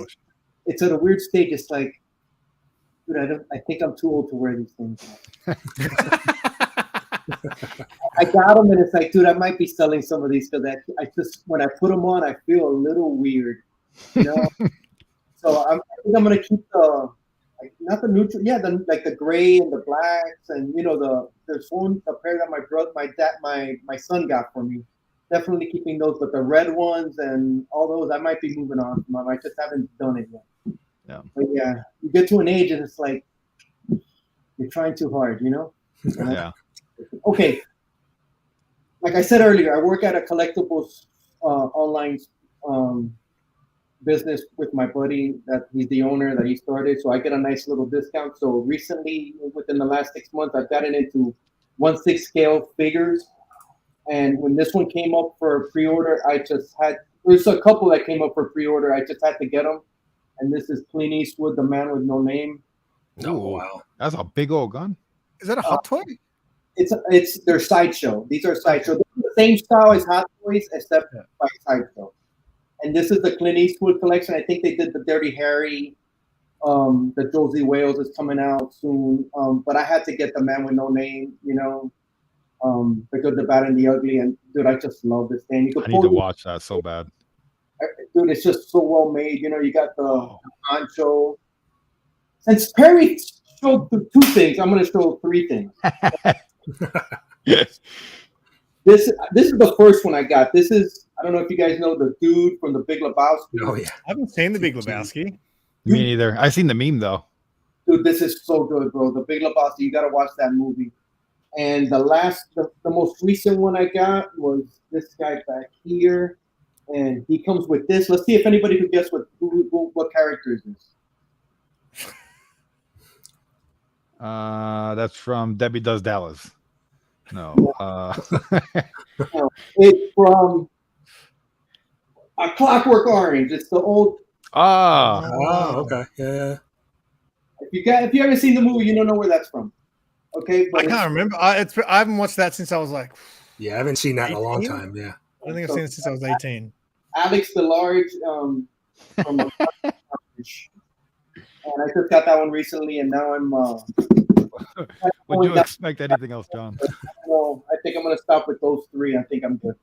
at a weird stage. It's like, dude, I think I'm too old to wear these things. I got them, and it's like, dude, I might be selling some of these because I just when I put them on, I feel a little weird, you know. So I think I'm gonna keep the. Like, not the neutral, yeah, the gray and the blacks, and you know there's a pair that my son got for me. Definitely keeping those, but the red ones and all those, I might be moving on from them. I just haven't done it yet. Yeah, but yeah, you get to an age and it's like you're trying too hard, you know. Yeah. Okay. Like I said earlier, I work at a collectibles online business with my buddy that he's the owner that he started, so I get a nice little discount. So recently, within the last 6 months, I've gotten into 1/6 scale figures, and when this one came up for pre-order, there's a couple that came up for pre-order. I just had to get them, and this is Clint Eastwood, the man with no name. Oh wow, that's a big old gun. Is that a Hot Toy? It's their Sideshow. These are Sideshow. They're the same style as Hot Toys, except by Sideshow. And this is the Clint Eastwood collection. I think they did the Dirty Harry. The Josie Wales is coming out soon. But I had to get the Man with No Name, you know, the Good, the Bad, and the Ugly. And dude, I just love this thing. I need to watch that so bad. Dude, it's just so well made. You know, you got the poncho. Since Perry showed 2 things, I'm going to show 3 things. Yes. This is the first one I got. This is, I don't know if you guys know the dude from the Big Lebowski. Oh yeah, I haven't seen the Big Lebowski. Me neither. I seen the meme though. Dude, this is so good, bro. The Big Lebowski, you gotta watch that movie. And the most recent one I got was this guy back here, and he comes with this. Let's see if anybody can guess what character is this. That's from Debbie Does Dallas. No. No, it's from A Clockwork Orange. It's the old. Oh, okay. Yeah. If you haven't seen the movie, you don't know where that's from. Okay, but I can't remember. I haven't watched that since I was like. Yeah, I haven't seen that 18? in a long time. Yeah. I think I've seen it since I was 18. Alex the Large from and I just got that one recently, and now I'm. Would you expect anything else, John? I think I'm gonna stop with those three. I think I'm good.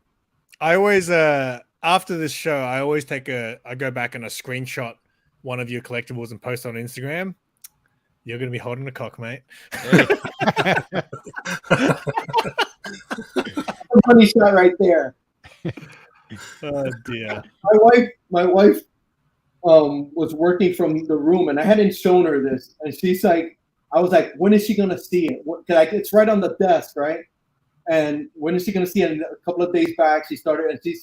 I always after this show, I always I go back and I screenshot one of your collectibles and post on Instagram. You're gonna be holding a cock, mate. Hey. Funny shot right there. Oh dear. My wife was working from the room, and I hadn't shown her this, and she's like, I was like, when is she gonna see it? It's right on the desk, right? And when is she gonna see it? And a couple of days back, she started, and she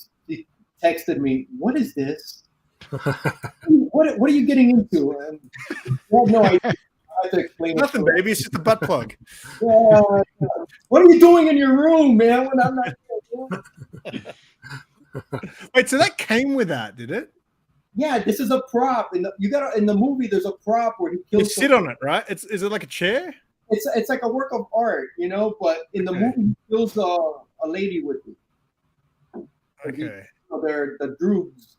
texted me, "What is this? What are you getting into?" And I had no idea. I had to explain nothing, baby. It's just a butt plug. Yeah. What are you doing in your room, man? When I'm not here? Wait, so that came with that, did it? Yeah, this is a prop. In the movie, there's a prop where he kills. You sit on it, right? Is it like a chair? It's like a work of art, but in the movie, he kills a lady with it. Okay. They're the droogs,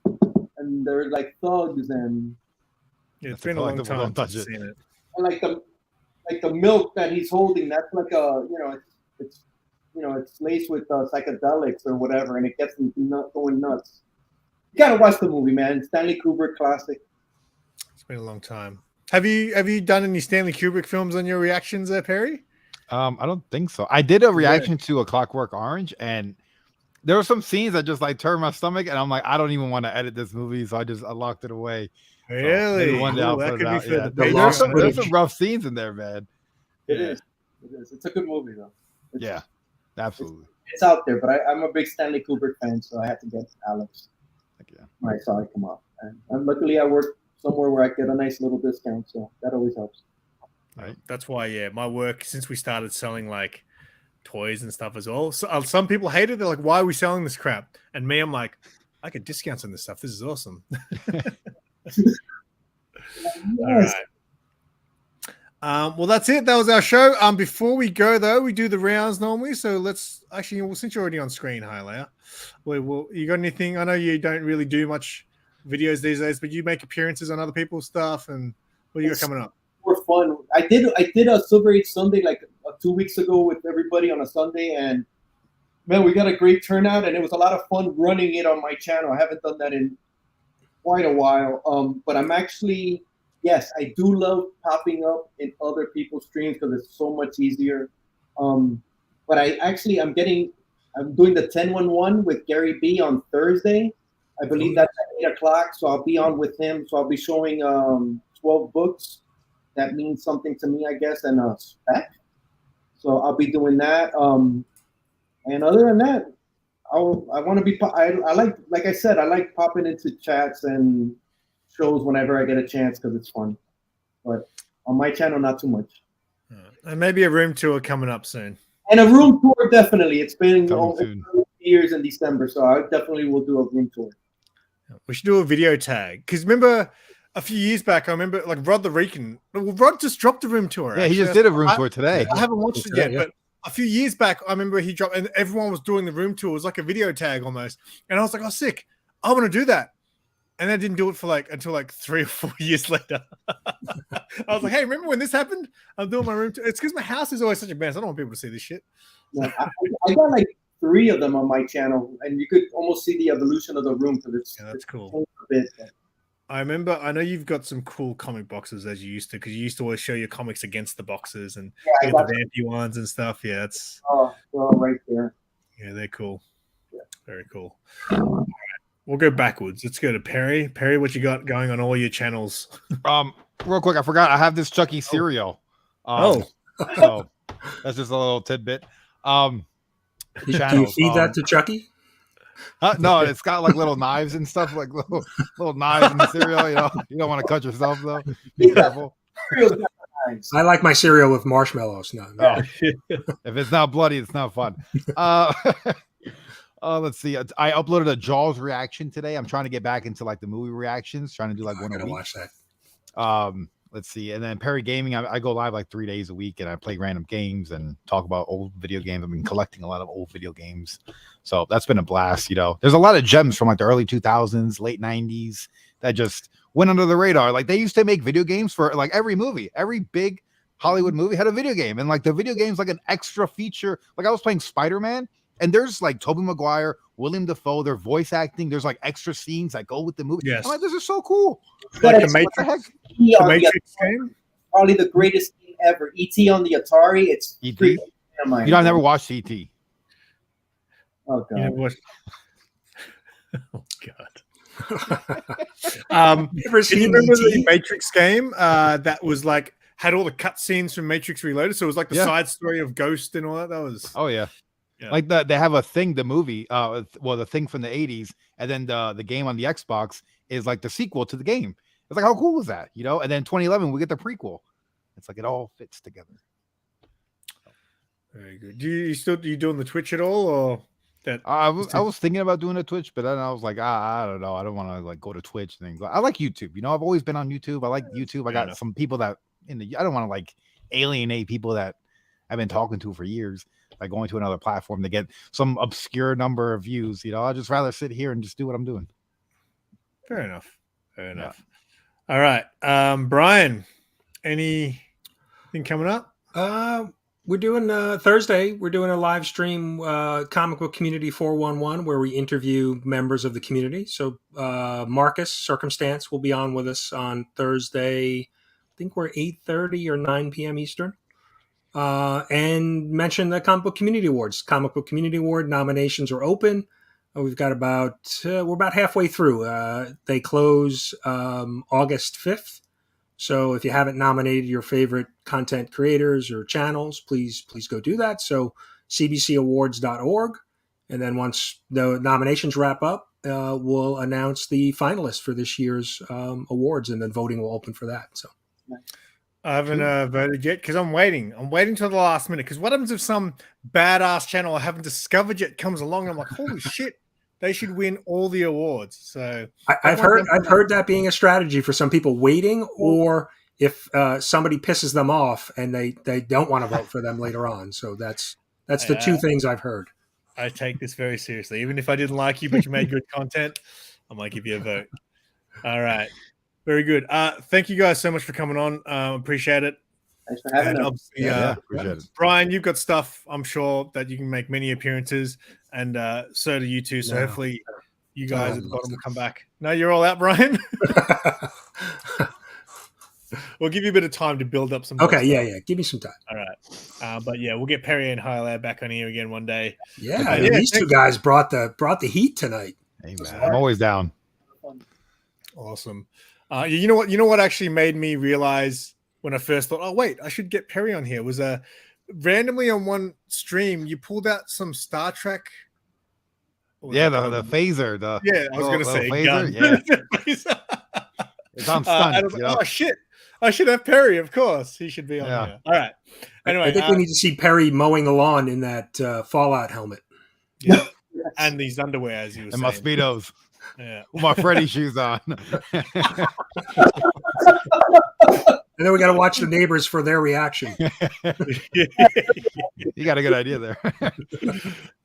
and they're like thugs, and it's been a long time since I've seen it. And like the milk that he's holding, that's like it's laced with psychedelics or whatever, and it gets him going nuts. You gotta watch the movie, man. Stanley Kubrick classic. It's been a long time. Have you done any Stanley Kubrick films on your reactions there, Perry? I don't think so. I did a reaction to A Clockwork Orange, and there were some scenes that just like turned my stomach, and I'm like, I don't even want to edit this movie, so I locked it away. Really? So one day I'll put it out. Yeah. There's some rough scenes in there, man. It is. It's a good movie, though. Yeah, absolutely. It's out there, but I'm a big Stanley Kubrick fan, so I had to get Alex. Yeah. When I saw it come up, and luckily I work somewhere where I get a nice little discount, so that always helps. Right. That's why, my work, since we started selling like toys and stuff as well. So, some people hate it. They're like, "Why are we selling this crap?" And me, I'm like, "I get discounts on this stuff. This is awesome." Yes. All right. Well, that's it. That was our show. Before we go, though, we do the rounds normally. So let's actually, since you're already on screen, Hialeah, you got anything? I know you don't really do much videos these days, but you make appearances on other people's stuff. And what do you got coming up? For fun, I did a Silver Age Sunday like 2 weeks ago with everybody on a Sunday, and man, we got a great turnout, and it was a lot of fun running it on my channel. I haven't done that in quite a while, but I'm actually. Yes, I do love popping up in other people's streams because it's so much easier. But I'm doing the 10-1-1 with Gary B on Thursday. I believe that's at 8 o'clock. So I'll be on with him. So I'll be showing 12 books. That means something to me, I guess, and a spec. So I'll be doing that. And other than that, I want to be. I like I said, I like popping into chats and shows whenever I get a chance because it's fun, but on my channel not too much. And maybe a room tour coming up soon. And a room tour, definitely. It's been over 2 years in December, so I definitely will do a room tour. We should do a video tag because remember a few years back, I remember like Rod the Recon. Well, Rod just dropped a room tour. Yeah, he just did a room tour today. I haven't watched it yet, but a few years back, I remember he dropped, and everyone was doing the room tour. It was like a video tag almost, and I was like, "Oh, sick! I want to do that." And I didn't do it for until 3 or 4 years later. I was like, "Hey, remember when this happened? I'm doing my room tour." It's because my house is always such a mess. I don't want people to see this shit. Yeah, I got like 3 of them on my channel, and you could almost see the evolution of the room because that's cool. A bit. I know you've got some cool comic boxes as you used to, because you used to always show your comics against the boxes and the vampy ones and stuff. Yeah, it's they're all right there. Yeah, they're cool. Yeah. Very cool. All right. We'll go backwards. Let's go to Perry. Perry, what you got going on all your channels? Real quick, I forgot I have this Chucky cereal. So That's just a little tidbit. Do you Channels. feed that to Chucky? No, it's got like little knives and stuff, like little knives in the cereal. You know, you don't want to cut yourself though. Be careful. I like my cereal with marshmallows. No. Oh. If it's not bloody, it's not fun. Let's see. I uploaded a Jaws reaction today. I'm trying to get back into like the movie reactions, trying to do like one a week. Watch that. Let's see. And then Perry Gaming, I go live like 3 days a week and I play random games and talk about old video games. I've been collecting a lot of old video games. So that's been a blast. You know, there's a lot of gems from like the early 2000s, late 90s that just went under the radar. Like they used to make video games for like every movie, every big Hollywood movie had a video game. And like the video game's like an extra feature. Like I was playing Spider-Man and there's like Tobey Maguire, William Dafoe, their voice acting. There's like extra scenes that go with the movie. Yes. I'm like, this is so cool. Like the Matrix, game? Probably the greatest game ever. E.T. on the Atari. It's E.T.? You know, I've never watched E.T. Oh, God. Oh, God. Never Can you remember the Matrix game that was like had all the cutscenes from Matrix Reloaded? So it was like the side story of Ghost and all that. That was yeah. Like they have a Thing, the movie, the Thing from the 80s, and then the game on the Xbox is like the sequel to the game. It's like, how cool is that? You know, and then 2011 we get the prequel. It's like it all fits together. Very good. Do you doing the Twitch at all, or that? I was thinking about doing a Twitch, but then I was like, I don't know. I don't want to like go to Twitch and things. I like YouTube. You know, I've always been on YouTube. I like YouTube. I got some people that I don't want to like alienate people that I've been talking to for years, like going to another platform to get some obscure number of views. You know, I'd just rather sit here and just do what I'm doing. Fair enough. All right. Brian, anything coming up? We're doing Thursday. We're doing a live stream, Comic Book Community 411, where we interview members of the community. So Marcus Circumstance will be on with us on Thursday. I think we're 8:30 or 9 p.m. Eastern. And mention the Comic Book Community Awards. Comic Book Community Award nominations are open. We've got we're about halfway through. They close August 5th. So if you haven't nominated your favorite content creators or channels, please go do that. So cbcawards.org. And then once the nominations wrap up, we'll announce the finalists for this year's awards, and then voting will open for that. So I haven't voted yet because I'm waiting. I'm waiting till the last minute. Because what happens if some badass channel I haven't discovered yet comes along and I'm like, holy shit, they should win all the awards. So I've heard that being a strategy for some people, waiting, or if somebody pisses them off and they don't want to vote for them later on. So that's the two things I've heard. I take this very seriously. Even if I didn't like you, but you made good content, I might give you a vote. All right. Very good. Thank you guys so much for coming on. Appreciate it. Thanks for having us. Appreciate it. Brian, you've got stuff, I'm sure, that you can make many appearances, and so do you too. So hopefully you guys at the bottom will come back. No, you're all out, Brian? We'll give you a bit of time to build up some. Okay, yeah. Give me some time. All right. But yeah, we'll get Perry and Hialeah back on here again one day. Yeah, these two guys brought the heat tonight. Hey, man, I'm always down. Awesome. You know what actually made me realize when I first thought, oh wait, I should get Perry on here, was randomly on one stream you pulled out some Star Trek. Yeah, the phaser. I was gonna say phaser. Gun. Yeah. It's on stun. I was like, oh shit, I should have Perry. Of course, he should be on here. All right. Anyway, I think we need to see Perry mowing the lawn in that Fallout helmet. Yeah, and these underwear, as you were saying. My Speedos. Yeah, with my Freddy shoes on. And then we got to watch the neighbors for their reaction. You got a good idea there.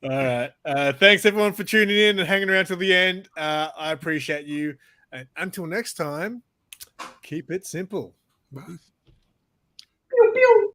All right. Thanks everyone for tuning in and hanging around till the end. I appreciate you. And until next time, keep it simple. Bye. Pew, pew.